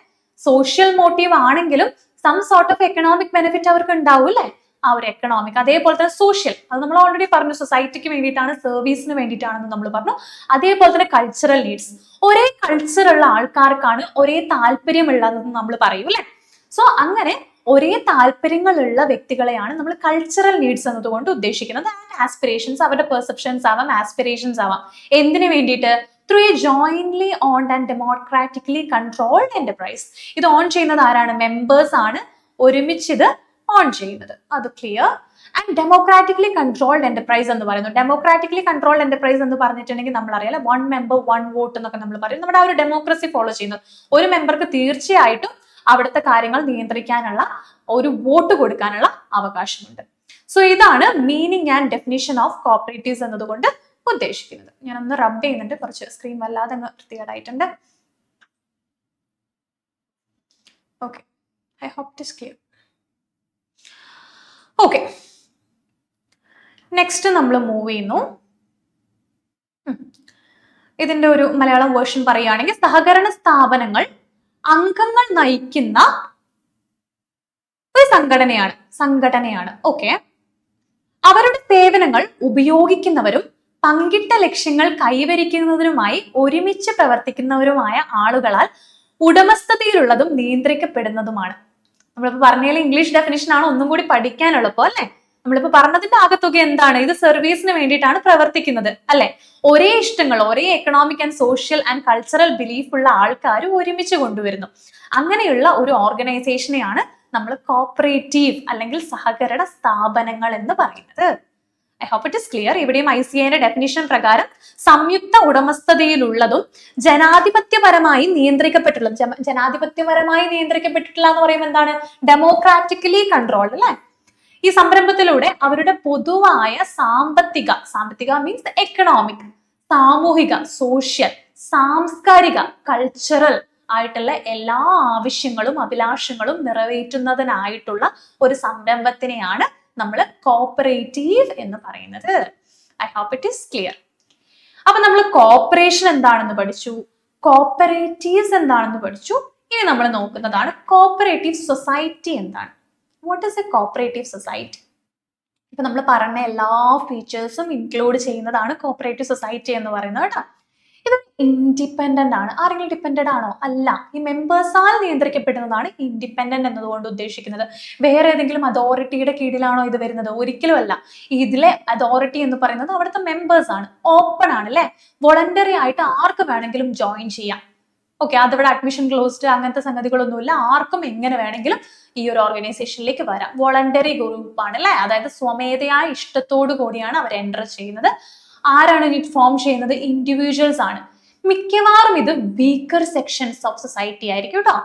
സോഷ്യൽ മോട്ടീവ് ആണെങ്കിലും some sort of economic benefit അവർക്ക് ഉണ്ടാവും അല്ലെ. ആ ഒരു എക്കണോമിക്, അതേപോലെ തന്നെ സോഷ്യൽ, അത് നമ്മൾ ഓൾറെഡി പറഞ്ഞു. സൊസൈറ്റിക്ക് വേണ്ടിയിട്ടാണ്, സർവീസിന് വേണ്ടിയിട്ടാണെന്ന് നമ്മൾ പറഞ്ഞു. അതേപോലെ തന്നെ കൾച്ചറൽ നീഡ്സ്. ഒരേ കൾച്ചറുള്ള ആൾക്കാർക്കാണ് ഒരേ താല്പര്യമുള്ളതെന്ന് നമ്മൾ പറയും അല്ലെ. സോ അങ്ങനെ ഒരേ താല്പര്യങ്ങളുള്ള വ്യക്തികളെയാണ് നമ്മൾ കൾച്ചറൽ നീഡ്സ് എന്നതുകൊണ്ട് ഉദ്ദേശിക്കുന്നത്. ആൻഡ് ആസ്പിറേഷൻസ്, അവരുടെ പെർസെപ്ഷൻസ് ആവാം, ആസ്പിറേഷൻസ് ആവാം. എന്തിനു വേണ്ടിയിട്ട്? Through A jointly owned and democratically controlled enterprise. ഇത് ഓൺ ചെയ്യുന്നത് ആരാണ്? മെമ്പേഴ്സ് ആണ് ഒരുമിച്ച് ഇത് ഓൺ ചെയ്യുന്നത്. അത് clear? And democratically controlled enterprise എന്ന് പറയുന്നു. ഡെമോക്രാറ്റിക്കലി കൺട്രോൾഡ് എന്റർപ്രൈസ് എന്ന് പറഞ്ഞിട്ടുണ്ടെങ്കിൽ നമ്മൾ അറിയാലോ, 1 member 1 vote എന്നൊക്കെ നമ്മൾ പറയും. നമ്മുടെ ആ ഒരു ഡെമോക്രസി ഫോളോ ചെയ്യുന്നത്. ഒരു മെമ്പർക്ക് തീർച്ചയായിട്ടും അവിടുത്തെ കാര്യങ്ങൾ നിയന്ത്രിക്കാനുള്ള, ഒരു വോട്ട് കൊടുക്കാനുള്ള അവകാശമുണ്ട്. സോ ഇതാണ് meaning and definition of cooperatives എന്നതുകൊണ്ട് ഉദ്ദേശിക്കുന്നത്. ഞാനൊന്ന് റബ് ചെയ്യുന്നുണ്ട്, കുറച്ച് സ്ക്രീൻ വല്ലാതെ അങ്ങ് വൃത്തികേടായിട്ടുണ്ട്. Okay, I hope it is clear. Okay, next നമ്മൾ മൂവ് ചെയ്യുന്നു. ഇതിന്റെ ഒരു മലയാളം വേർഷൻ പറയുകയാണെങ്കിൽ, സഹകരണ സ്ഥാപനങ്ങൾ അംഗങ്ങൾ നയിക്കുന്ന ഒരു സംഘടനയാണ്. ഓക്കെ, അവരുടെ സേവനങ്ങൾ ഉപയോഗിക്കുന്നവരും പങ്കിട്ട ലക്ഷ്യങ്ങൾ കൈവരിക്കുന്നതിനുമായി ഒരുമിച്ച് പ്രവർത്തിക്കുന്നവരുമായ ആളുകളാൽ ഉടമസ്ഥതയിലുള്ളതും നിയന്ത്രിക്കപ്പെടുന്നതുമാണ്. നമ്മളിപ്പോ പറഞ്ഞാൽ ഇംഗ്ലീഷ് ഡെഫിനിഷൻ ആണ്, ഒന്നും കൂടി പഠിക്കാനുള്ളപ്പോ അല്ലെ. നമ്മളിപ്പോ പറഞ്ഞതിന്റെ ആകത്തുക എന്താണ്? ഇത് സർവീസിന് വേണ്ടിയിട്ടാണ് പ്രവർത്തിക്കുന്നത് അല്ലെ. ഒരേ ഇഷ്ടങ്ങൾ, ഒരേ economic and social and cultural belief ഉള്ള ആൾക്കാർ ഒരുമിച്ച് കൊണ്ടുവരുന്നു. അങ്ങനെയുള്ള ഒരു ഓർഗനൈസേഷനെയാണ് നമ്മൾ കോപ്പറേറ്റീവ് അല്ലെങ്കിൽ സഹകരണ സ്ഥാപനങ്ങൾ എന്ന് പറയുന്നത്. I hope it is clear. ഇവിടെയും ICAIന്റെ ഡെഫിനിഷൻ പ്രകാരം സംയുക്ത ഉടമസ്ഥതയിലുള്ളതും ജനാധിപത്യപരമായി നിയന്ത്രിക്കപ്പെട്ടുള്ളതും. ജനാധിപത്യപരമായി നിയന്ത്രിക്കപ്പെട്ടിട്ടുള്ള എന്ന് പറയുമ്പോൾ എന്താണ്? ഡെമോക്രാറ്റിക്കലി കൺട്രോൾഡ് അല്ലെ. ഈ സംരംഭത്തിലൂടെ അവരുടെ പൊതുവായ സാമ്പത്തിക മീൻസ് എക്കണോമിക്, സാമൂഹിക സോഷ്യൽ, സാംസ്കാരിക കൾച്ചറൽ ആയിട്ടുള്ള എല്ലാ ആവശ്യങ്ങളും അഭിലാഷങ്ങളും നിറവേറ്റുന്നതിനായിട്ടുള്ള ഒരു സംരംഭത്തിനെയാണ് നമ്മൾ കോപ്പറേറ്റീവ് എന്ന് പറയുന്നത്. I hope it is clear. അപ്പൊ നമ്മൾ കോപ്പറേഷൻ എന്താണെന്ന് പഠിച്ചു, കോപ്പറേറ്റീവ്സ് എന്താണെന്ന് പഠിച്ചു. ഇനി നമ്മൾ നോക്കുന്നതാണ് കോപ്പറേറ്റീവ് സൊസൈറ്റി എന്താണ്. What is A cooperative society? ഇപ്പൊ നമ്മൾ പറഞ്ഞ എല്ലാ ഫീച്ചേഴ്സും ഇൻക്ലൂഡ് ചെയ്യുന്നതാണ് കോപ്പറേറ്റീവ് സൊസൈറ്റി എന്ന് പറയുന്നത് കേട്ടോ. ഇത് ഇൻഡിപെൻഡന്റ് ആണ്. ആരെങ്കിലും ഡിപ്പെൻഡന്റ് ആണോ? അല്ല. ഈ മെമ്പേഴ്സാൽ നിയന്ത്രിക്കപ്പെടുന്നതാണ് ഇൻഡിപെൻഡന്റ് എന്നതുകൊണ്ട് ഉദ്ദേശിക്കുന്നത്. വേറെ ഏതെങ്കിലും അതോറിറ്റിയുടെ കീഴിലാണോ ഇത് വരുന്നത്? ഒരിക്കലും അല്ല. ഇതിലെ അതോറിറ്റി എന്ന് പറയുന്നത് അവിടുത്തെ മെമ്പേഴ്സ് ആണ്. ഓപ്പൺ ആണ് അല്ലെ. വോളണ്ടറി ആയിട്ട് ആർക്ക് വേണമെങ്കിലും ജോയിൻ ചെയ്യാം. ഓക്കെ, അതിവിടെ അഡ്മിഷൻ ക്ലോസ്ഡ് അങ്ങനത്തെ സംഗതികളൊന്നുമില്ല. ആർക്കും എങ്ങനെ വേണമെങ്കിലും ഈ ഒരു ഓർഗനൈസേഷനിലേക്ക് വരാം. വോളണ്ടറി ഗ്രൂപ്പാണ് അല്ലെ. അതായത് സ്വമേധയായ ഇഷ്ടത്തോടു കൂടിയാണ് അവർ എൻ്റർ ചെയ്യുന്നത്. ആരാണ് ഇത് ഫോം ചെയ്യുന്നത്? ഇൻഡിവിജ്വൽസ് ആണ്. മിക്കവാറും ഇത് വീക്കർ സെക്ഷൻസ് ഓഫ് സൊസൈറ്റി ആയിരിക്കും കേട്ടോ.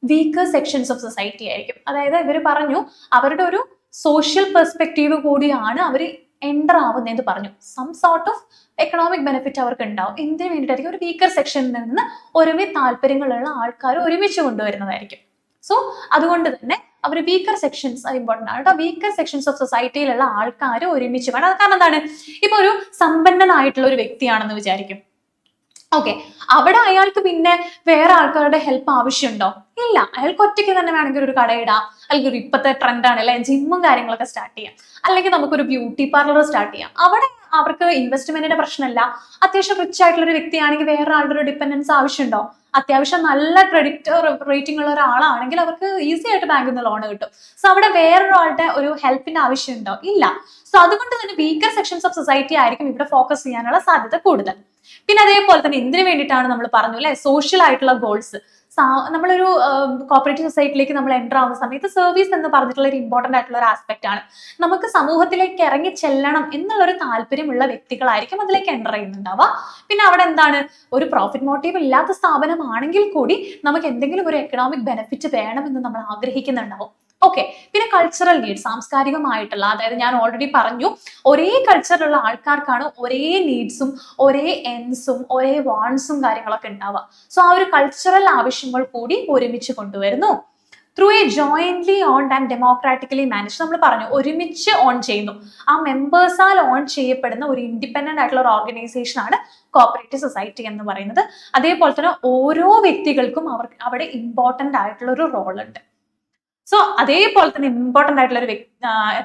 വീക്കർ സെക്ഷൻസ് ഓഫ് സൊസൈറ്റി ആയിരിക്കും. അതായത് ഇവർ പറഞ്ഞു അവരുടെ ഒരു സോഷ്യൽ പെർസ്പെക്റ്റീവ് കൂടിയാണ് അവർ എൻ്റർ ആവുന്നതെന്ന് പറഞ്ഞു. Some sort of economic benefit അവർക്ക് ഉണ്ടാവും. എന്തിനു വേണ്ടിയിട്ടായിരിക്കും? ഒരു വീക്കർ സെക്ഷനിൽ നിന്ന് ഒരുമിച്ച് താല്പര്യങ്ങളുള്ള ആൾക്കാർ ഒരുമിച്ച് കൊണ്ടുവരുന്നതായിരിക്കും. സോ അതുകൊണ്ട് തന്നെ അവർ വീക്കർ സെക്ഷൻസ് ഇമ്പോർട്ടൻ്റ് ആണ് കേട്ടോ. വീക്കർ സെക്ഷൻസ് ഓഫ് സൊസൈറ്റിയിലുള്ള ആൾക്കാർ ഒരുമിച്ച് വേണം. കാരണം എന്താണ്? ഇപ്പൊ ഒരു സമ്പന്നനായിട്ടുള്ള ഒരു വ്യക്തിയാണെന്ന് വിചാരിക്കും. ഓക്കെ, അവിടെ അയാൾക്ക് പിന്നെ വേറെ ആൾക്കാരുടെ ഹെൽപ്പ് ആവശ്യമുണ്ടോ? ഇല്ല. അയാൾക്ക് ഒറ്റയ്ക്ക് തന്നെ വേണമെങ്കിൽ ഒരു കടയിടാം, അല്ലെങ്കിൽ ഒരു ഇപ്പോഴത്തെ ട്രെൻഡാണ് അല്ലെ ജിമ്മും കാര്യങ്ങളൊക്കെ സ്റ്റാർട്ട് ചെയ്യാം, അല്ലെങ്കിൽ നമുക്കൊരു ബ്യൂട്ടി പാർലർ സ്റ്റാർട്ട് ചെയ്യാം. അവിടെ അവർക്ക് ഇൻവെസ്റ്റ്മെന്റിന്റെ പ്രശ്നമല്ല. അത്യാവശ്യം റിച്ച് ആയിട്ടുള്ള ഒരു വ്യക്തിയാണെങ്കിൽ വേറെ ആളുടെ ഒരു ഡിപ്പെൻഡൻസ് ആവശ്യമുണ്ടോ? അത്യാവശ്യം നല്ല ക്രെഡിറ്റ് റേറ്റിംഗ് ഉള്ള ഒരാളാണെങ്കിൽ അവർക്ക് ഈസി ആയിട്ട് ബാങ്കിൽ നിന്ന് ലോൺ കിട്ടും. സോ അവിടെ വേറൊരാളുടെ ഒരു ഹെൽപ്പിന്റെ ആവശ്യമുണ്ടോ? ഇല്ല. സോ അതുകൊണ്ട് തന്നെ വീക്കർ സെക്ഷൻസ് ഓഫ് സൊസൈറ്റി ആയിരിക്കും ഇവിടെ ഫോക്കസ് ചെയ്യാനുള്ള സാധ്യത കൂടുതൽ. പിന്നെ അതേപോലെ തന്നെ എന്തിനു വേണ്ടിയിട്ടാണ് നമ്മൾ പറഞ്ഞു അല്ലെ, സോഷ്യൽ ആയിട്ടുള്ള ഗോൾസ്. നമ്മളൊരു കോപ്പറേറ്റീവ് സൊസൈറ്റിയിലേക്ക് നമ്മൾ എൻ്റർ ആവുന്ന സമയത്ത് സർവീസ് എന്ന് പറഞ്ഞിട്ടുള്ള ഒരു ഇമ്പോർട്ടൻ്റ് ആയിട്ടുള്ള ഒരു ആസ്പെക്ട് ആണ്. നമുക്ക് സമൂഹത്തിലേക്ക് ഇറങ്ങി ചെല്ലണം എന്നുള്ളൊരു താല്പര്യമുള്ള വ്യക്തികളായിരിക്കും അതിലേക്ക് എൻ്റർ ചെയ്യുന്നുണ്ടാവുക. പിന്നെ അവിടെ എന്താണ്, ഒരു പ്രോഫിറ്റ് മോട്ടീവ് ഇല്ലാത്ത സ്ഥാപനമാണെങ്കിൽ കൂടി നമുക്ക് എന്തെങ്കിലും ഒരു എക്കണോമിക് ബെനിഫിറ്റ് വേണമെന്ന് നമ്മൾ ആഗ്രഹിക്കുന്നുണ്ടാവും. ഓക്കെ, പിന്നെ കൾച്ചറൽ നീഡ്, സാംസ്കാരികമായിട്ടുള്ള, അതായത് ഞാൻ ഓൾറെഡി പറഞ്ഞു ഒരേ കൾച്ചറിലുള്ള ആൾക്കാർക്കാണ് ഒരേ നീഡ്സും ഒരേ എൻസും ഒരേ വാൺസും കാര്യങ്ങളൊക്കെ ഉണ്ടാവുക. സോ ആ ഒരു കൾച്ചറൽ ആവശ്യങ്ങൾ കൂടി ഒരുമിച്ച് കൊണ്ടുവരുന്നു. Through A jointly owned and democratically manage. നമ്മൾ പറഞ്ഞു ഒരുമിച്ച് ഓൺ ചെയ്യുന്നു. ആ മെമ്പേഴ്സാൽ ഓൺ ചെയ്യപ്പെടുന്ന ഒരു ഇൻഡിപെൻഡന്റ് ആയിട്ടുള്ള ഒരു ഓർഗനൈസേഷൻ ആണ് കോപ്പറേറ്റീവ് സൊസൈറ്റി എന്ന് പറയുന്നത്. അതേപോലെ തന്നെ ഓരോ വ്യക്തികൾക്കും അവിടെ ഇമ്പോർട്ടന്റ് ആയിട്ടുള്ള ഒരു റോൾ ഉണ്ട്. സോ അതേപോലെ തന്നെ ഇമ്പോർട്ടന്റ് ആയിട്ടുള്ള ഒരു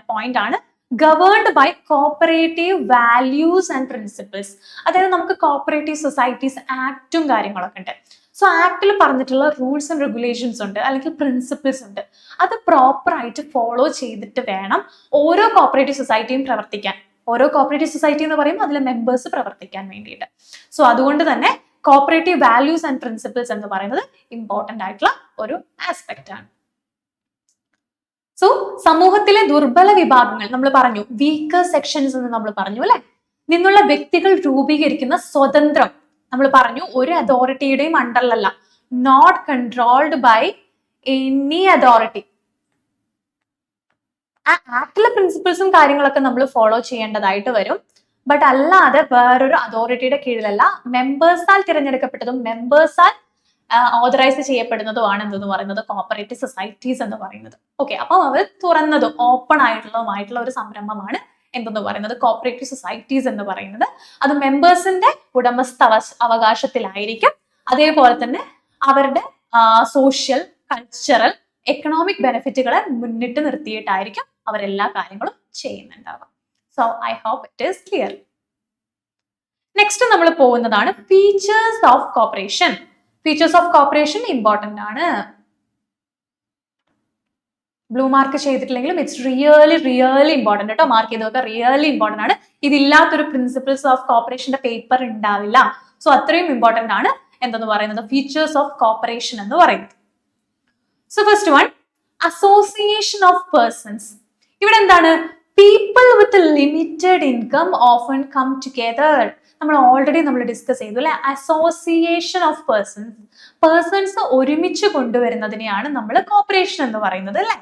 പോയിന്റ് ആണ് governed by cooperative values and principles. അതായത് നമുക്ക് കോപ്പറേറ്റീവ് സൊസൈറ്റീസ് ആക്ടും കാര്യങ്ങളൊക്കെ ഉണ്ട്. സോ ആക്ടിൽ പറഞ്ഞിട്ടുള്ള റൂൾസ് ആൻഡ് റെഗുലേഷൻസ് ഉണ്ട്, അല്ലെങ്കിൽ പ്രിൻസിപ്പിൾസ് ഉണ്ട്. അത് പ്രോപ്പർ ആയിട്ട് ഫോളോ ചെയ്തിട്ട് വേണം ഓരോ കോപ്പറേറ്റീവ് സൊസൈറ്റിയും പ്രവർത്തിക്കാൻ. ഓരോ കോപ്പറേറ്റീവ് സൊസൈറ്റി എന്ന് പറയുമ്പോൾ അതിലെ മെമ്പേഴ്സ് പ്രവർത്തിക്കാൻ വേണ്ടിയിട്ട്. സോ അതുകൊണ്ട് തന്നെ കോപ്പറേറ്റീവ് വാല്യൂസ് ആൻഡ് പ്രിൻസിപ്പിൾസ് എന്ന് പറയുന്നത് ഇമ്പോർട്ടന്റ് ആയിട്ടുള്ള ഒരു ആസ്പെക്ട് ആണ്. സോ സമൂഹത്തിലെ ദുർബല വിഭാഗങ്ങൾ നമ്മൾ പറഞ്ഞു, വീക്കർ സെക്ഷൻസ് എന്ന് നമ്മൾ പറഞ്ഞു അല്ലെ, നിന്നുള്ള വ്യക്തികൾ രൂപീകരിക്കുന്ന സ്വതന്ത്രം നമ്മൾ പറഞ്ഞു ഒരു അതോറിറ്റിയുടെയും അണ്ടറിലല്ല, not controlled by any authority. ആ ആക്ടിലെ പ്രിൻസിപ്പിൾസും കാര്യങ്ങളൊക്കെ നമ്മൾ ഫോളോ ചെയ്യേണ്ടതായിട്ട് വരും. ബട്ട് അല്ലാതെ വേറൊരു അതോറിറ്റിയുടെ കീഴിലല്ല, മെമ്പേഴ്സാൽ തിരഞ്ഞെടുക്കപ്പെട്ടതും മെമ്പേഴ്സാൽ ഓതറൈസ് ചെയ്യപ്പെടുന്നതുമാണ് എന്തെന്ന് പറയുന്നത് കോപ്പറേറ്റീവ് സൊസൈറ്റീസ് എന്ന് പറയുന്നത്. ഓക്കെ, അപ്പൊ അവർ തുറന്നതും ഓപ്പൺ ആയിട്ടുള്ളതുമായിട്ടുള്ള ഒരു സംരംഭമാണ് എന്തെന്ന് പറയുന്നത് കോപ്പറേറ്റീവ് സൊസൈറ്റീസ് എന്ന് പറയുന്നത്. അത് മെമ്പേഴ്സിന്റെ ഉടമസ്ഥ അവകാശത്തിലായിരിക്കും. അതേപോലെ തന്നെ അവരുടെ സോഷ്യൽ, കൾച്ചറൽ, എക്കണോമിക് ബെനിഫിറ്റുകളെ മുന്നിട്ട് നിർത്തിയിട്ടായിരിക്കും അവരെല്ലാ കാര്യങ്ങളും ചെയ്യുന്നുണ്ടാവുക. So I hope it is clear. Next നമ്മൾ പോകുന്നതാണ് features of cooperation. Features of cooperation important ആണ്. ബ്ലൂ മാർക്ക് ചെയ്തിട്ടില്ലെങ്കിലും ഇറ്റ്സ് റിയലി ഇമ്പോർട്ടന്റ് കേട്ടോ. മാർക്ക് ചെയ്തൊക്കെ റിയലി ഇമ്പോർട്ടന്റ് ആണ്. ഇതില്ലാത്തൊരു പ്രിൻസിപ്പിൾസ് ഓഫ് കോപ്പറേഷന്റെ പേപ്പർ ഉണ്ടാവില്ല. സോ അത്രയും ഇമ്പോർട്ടന്റ് ആണ് എന്തെന്ന് പറയുന്നത് ഫീച്ചേഴ്സ് ഓഫ് കോപ്പറേഷൻ എന്ന് പറയുന്നത്. So first one, association of persons. ഇവിടെ എന്താണ്, people with limited income often come together. നമ്മൾ ഓൾറെഡി ഡിസ്കസ് ചെയ്തു അല്ലെ, അസോസിയേഷൻ ഓഫ് പേഴ്സൺസ് ഒരുമിച്ച് കൊണ്ടുവരുന്നതിനെയാണ് നമ്മൾ കോർപ്പറേഷൻ എന്ന് പറയുന്നത് അല്ലെ.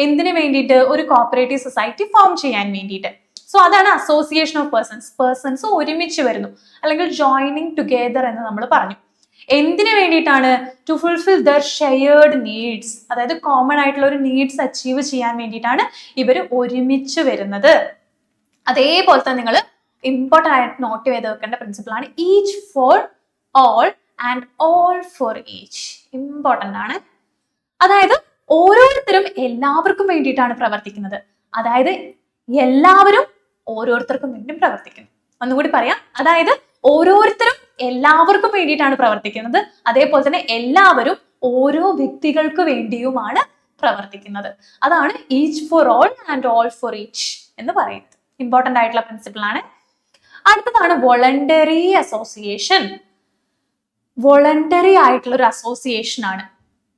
എന്തിനു വേണ്ടിയിട്ട്? ഒരു കോപ്പറേറ്റീവ് സൊസൈറ്റി ഫോം ചെയ്യാൻ വേണ്ടിയിട്ട്. സോ അതാണ് അസോസിയേഷൻ ഓഫ് പേഴ്സൺസ് ഒരുമിച്ച് വരുന്നു, അല്ലെങ്കിൽ ജോയിനിങ് ടുഗെദർ എന്ന് നമ്മൾ പറഞ്ഞു. എന്തിനു വേണ്ടിയിട്ടാണ്? To fulfil their shared needs, അതായത് കോമൺ ആയിട്ടുള്ള ഒരു നീഡ്സ് അച്ചീവ് ചെയ്യാൻ വേണ്ടിയിട്ടാണ് ഇവർ ഒരുമിച്ച് വരുന്നത്. അതേപോലെ തന്നെ നിങ്ങൾ ഇമ്പോർട്ടൻ്റ് ആയിട്ട് നോട്ട് ചെയ്ത് വെക്കേണ്ട പ്രിൻസിപ്പിൾ ആണ് each for all and all for each. Important ആണ്. അതായത് ഓരോരുത്തരും എല്ലാവർക്കും വേണ്ടിയിട്ടാണ് പ്രവർത്തിക്കുന്നത്. അതായത് എല്ലാവരും ഓരോരുത്തർക്കും വേണ്ടി പ്രവർത്തിക്കുന്നു. ഒന്നുകൂടി പറയാം, അതായത് ഓരോരുത്തരും എല്ലാവർക്കും വേണ്ടിയിട്ടാണ് പ്രവർത്തിക്കുന്നത്. അതേപോലെ തന്നെ എല്ലാവരും ഓരോ വ്യക്തികൾക്ക് വേണ്ടിയുമാണ് പ്രവർത്തിക്കുന്നത്. അതാണ് each for all and all for each എന്ന് പറയുന്നത്. ഇമ്പോർട്ടൻ്റ് ആയിട്ടുള്ള പ്രിൻസിപ്പിൾ ആണ്. അടുത്തതാണ് വോളണ്ടറി അസോസിയേഷൻ. വോളണ്ടറി ആയിട്ടുള്ള ഒരു അസോസിയേഷൻ ആണ്.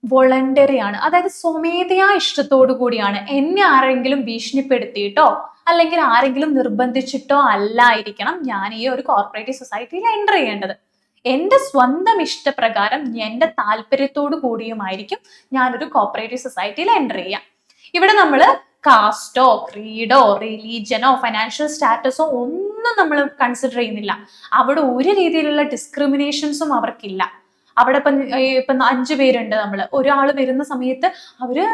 വോളണ്ടറി ആണ്, അതായത് സ്വമേധയാ ഇഷ്ടത്തോടു കൂടിയാണ്. എന്നെ ആരെങ്കിലും ഭീഷണിപ്പെടുത്തിയിട്ടോ അല്ലെങ്കിൽ ആരെങ്കിലും നിർബന്ധിച്ചിട്ടോ അല്ലായിരിക്കണം ഞാൻ ഈ ഒരു കോർപ്പറേറ്റീവ് സൊസൈറ്റിയിൽ എൻ്റർ ചെയ്യേണ്ടത്. എൻ്റെ സ്വന്തം ഇഷ്ടപ്രകാരം എൻ്റെ താല്പര്യത്തോടു കൂടിയുമായിരിക്കും ഞാനൊരു കോർപ്പറേറ്റീവ് സൊസൈറ്റിയിൽ എൻ്റർ ചെയ്യാം. ഇവിടെ നമ്മൾ കാസ്റ്റോ ക്രീഡോ റിലീജിയനോ ഫൈനാൻഷ്യൽ സ്റ്റാറ്റസോ ഒന്നും നമ്മൾ കൺസിഡർ ചെയ്യുന്നില്ല. അവിടെ ഒരു രീതിയിലുള്ള ഡിസ്ക്രിമിനേഷൻസും അവർക്കില്ല. അവിടെ ഇപ്പം 5 പേരുണ്ട്. നമ്മൾ ഒരാൾ വരുന്ന സമയത്ത് അവര്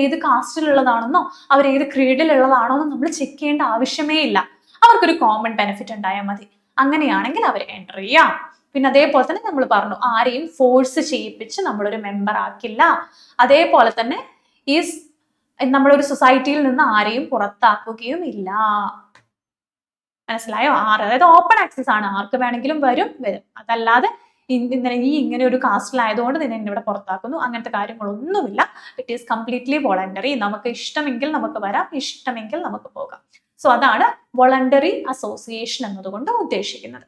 ഏത് കാസ്റ്റിലുള്ളതാണെന്നോ അവർ ഏത് ക്രീഡിലുള്ളതാണോ എന്ന് നമ്മൾ ചെക്ക് ചെയ്യേണ്ട ആവശ്യമേ ഇല്ല. അവർക്കൊരു കോമൺ ബെനിഫിറ്റ് ഉണ്ടായാൽ മതി. അങ്ങനെയാണെങ്കിൽ അവർ എൻ്റർ ചെയ്യാം. പിന്നെ അതേപോലെ തന്നെ നമ്മൾ പറഞ്ഞു, ആരെയും ഫോഴ്സ് ചെയ്യിപ്പിച്ച് നമ്മളൊരു മെമ്പർ ആക്കില്ല. അതേപോലെ തന്നെ ഈ നമ്മളൊരു സൊസൈറ്റിയിൽ നിന്ന് ആരെയും പുറത്താക്കുകയും ഇല്ല. മനസ്സിലായോ? അതായത് ഓപ്പൺ ആക്സസ് ആണ്, ആർക്ക് വേണമെങ്കിലും വരും. അതല്ലാതെ ഇങ്ങനെ ഒരു കാസ്റ്റിലായതുകൊണ്ട് നിന്നെ ഇവിടെ പുറത്താക്കുന്നു, അങ്ങനത്തെ കാര്യങ്ങളൊന്നുമില്ല. It is completely voluntary. നമുക്ക് ഇഷ്ടമെങ്കിൽ നമുക്ക് വരാം, ഇഷ്ടമെങ്കിൽ നമുക്ക് പോകാം. സോ അതാണ് വോളണ്ടറി അസോസിയേഷൻ എന്നതുകൊണ്ട് ഉദ്ദേശിക്കുന്നത്.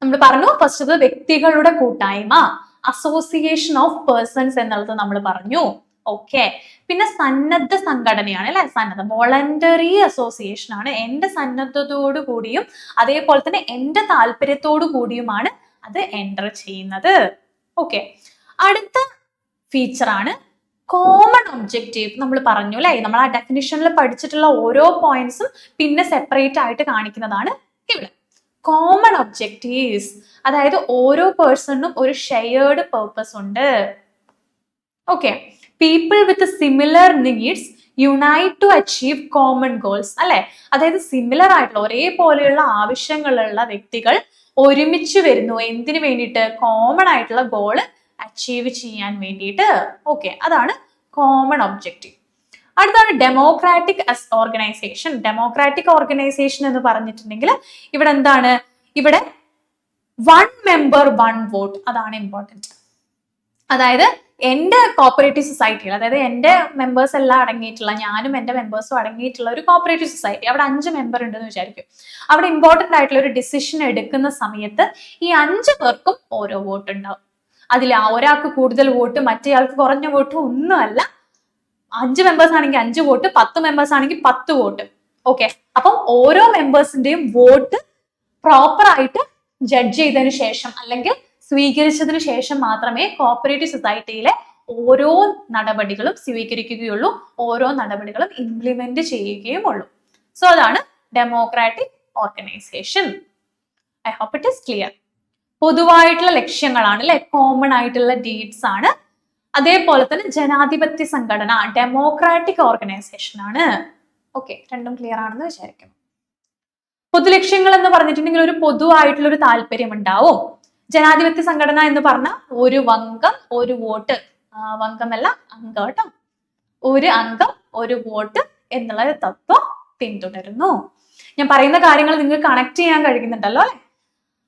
നമ്മൾ പറഞ്ഞു ഫസ്റ്റ് വ്യക്തികളുടെ കൂട്ടായ്മ, അസോസിയേഷൻ ഓഫ് പേഴ്സൺസ് എന്നുള്ളത് നമ്മൾ പറഞ്ഞു. ഓക്കെ, പിന്നെ സന്നദ്ധ സംഘടനയാണ് അല്ലെ, വോളണ്ടറി അസോസിയേഷൻ ആണ്. എന്റെ സന്നദ്ധതയോടു കൂടിയും അതേപോലെ തന്നെ എന്റെ താല്പര്യത്തോടു കൂടിയുമാണ് അത് എൻ്റർ ചെയ്യുന്നത്. ഓക്കെ, അടുത്ത ഫീച്ചർ ആണ് കോമൺ ഒബ്ജക്റ്റീവ്. നമ്മൾ പറഞ്ഞു അല്ലെ, നമ്മൾ ആ ഡെഫിനിഷനിൽ പഠിച്ചിട്ടുള്ള ഓരോ പോയിന്റ്സും പിന്നെ സെപ്പറേറ്റ് ആയിട്ട് കാണിക്കുന്നതാണ് ഇവിടെ. കോമൺ ഒബ്ജക്റ്റീവ്സ്, അതായത് ഓരോ പേഴ്സണിനും ഒരു ഷെയർഡ് പേർപ്പസ് ഉണ്ട്. Okay, people with similar needs unite to achieve common goals അല്ലെ. അതായത് സിമിലർ ആയിട്ടുള്ള ഒരേപോലെയുള്ള ആവശ്യങ്ങളുള്ള വ്യക്തികൾ ഒരുമിച്ച് വരുന്നു. എന്തിനു വേണ്ടിയിട്ട്? കോമൺ ആയിട്ടുള്ള ഗോള് അച്ചീവ് ചെയ്യാൻ വേണ്ടിയിട്ട്. ഓക്കെ, അതാണ് കോമൺ ഒബ്ജക്റ്റീവ്. അടുത്താണ് ഡെമോക്രാറ്റിക് ഓർഗനൈസേഷൻ. ഡെമോക്രാറ്റിക് ഓർഗനൈസേഷൻ എന്ന് പറഞ്ഞിട്ടുണ്ടെങ്കിൽ ഇവിടെ എന്താണ്? ഇവിടെ 1 member 1 vote. അതാണ് ഇമ്പോർട്ടൻറ്റ്. അതായത് എൻ്റെ കോപ്പറേറ്റീവ് സൊസൈറ്റിയിൽ, അതായത് എൻ്റെ മെമ്പേഴ്സ് എല്ലാം അടങ്ങിയിട്ടുള്ള, ഞാനും എൻ്റെ മെമ്പേഴ്സും അടങ്ങിയിട്ടുള്ള ഒരു കോപ്പറേറ്റീവ് സൊസൈറ്റി, അവിടെ 5 മെമ്പർ ഉണ്ടെന്ന് വിചാരിക്കും. അവിടെ ഇമ്പോർട്ടൻ്റ് ആയിട്ടുള്ള ഒരു ഡിസിഷൻ എടുക്കുന്ന സമയത്ത് ഈ 5 പേർക്കും ഓരോ വോട്ട് ഉണ്ടാവും. അതിൽ ഒരാൾക്ക് കൂടുതൽ വോട്ട് മറ്റേയാൾക്ക് കുറഞ്ഞ വോട്ട് ഒന്നുമല്ല. 5 മെമ്പേഴ്സ് ആണെങ്കിൽ 5 വോട്ട്, 10 മെമ്പേഴ്സ് ആണെങ്കിൽ 10 വോട്ട്. ഓക്കെ, അപ്പം ഓരോ മെമ്പേഴ്സിന്റെയും വോട്ട് പ്രോപ്പർ ആയിട്ട് ജഡ്ജ് ചെയ്തതിനു ശേഷം അല്ലെങ്കിൽ സ്വീകരിച്ചതിന് ശേഷം മാത്രമേ കോപ്പറേറ്റീവ് സൊസൈറ്റിയിലെ ഓരോ നടപടികളും സ്വീകരിക്കുകയുള്ളൂ, ഓരോ നടപടികളും ഇംപ്ലിമെന്റ് ചെയ്യുകയും ഉള്ളൂ. സോ അതാണ് democratic organisation. I hope it is clear. പൊതുവായിട്ടുള്ള ലക്ഷ്യങ്ങളാണ് അല്ലെ, കോമൺ ആയിട്ടുള്ള ഡീഡ്സ് ആണ്. അതേപോലെ തന്നെ ജനാധിപത്യ സംഘടന ഡെമോക്രാറ്റിക് ഓർഗനൈസേഷൻ ആണ്. ഓക്കെ, രണ്ടും ക്ലിയർ ആണെന്ന് വിചാരിക്കുന്നു. പൊതുലക്ഷ്യങ്ങൾ എന്ന് പറഞ്ഞിട്ടുണ്ടെങ്കിൽ ഒരു പൊതുവായിട്ടുള്ള ഒരു താല്പര്യം ഉണ്ടാവും. ജനാധിപത്യ സംഘടന എന്ന് പറഞ്ഞാൽ ഒരു അംഗം ഒരു വോട്ട്, അംഗമല്ല അംഗം കേട്ടോ, ഒരു അംഗം ഒരു വോട്ട് എന്നുള്ള തത്വം പിന്തുടരുന്നു. ഞാൻ പറയുന്ന കാര്യങ്ങൾ നിങ്ങൾക്ക് കണക്ട് ചെയ്യാൻ കഴിയുന്നുണ്ടല്ലോ അല്ലെ.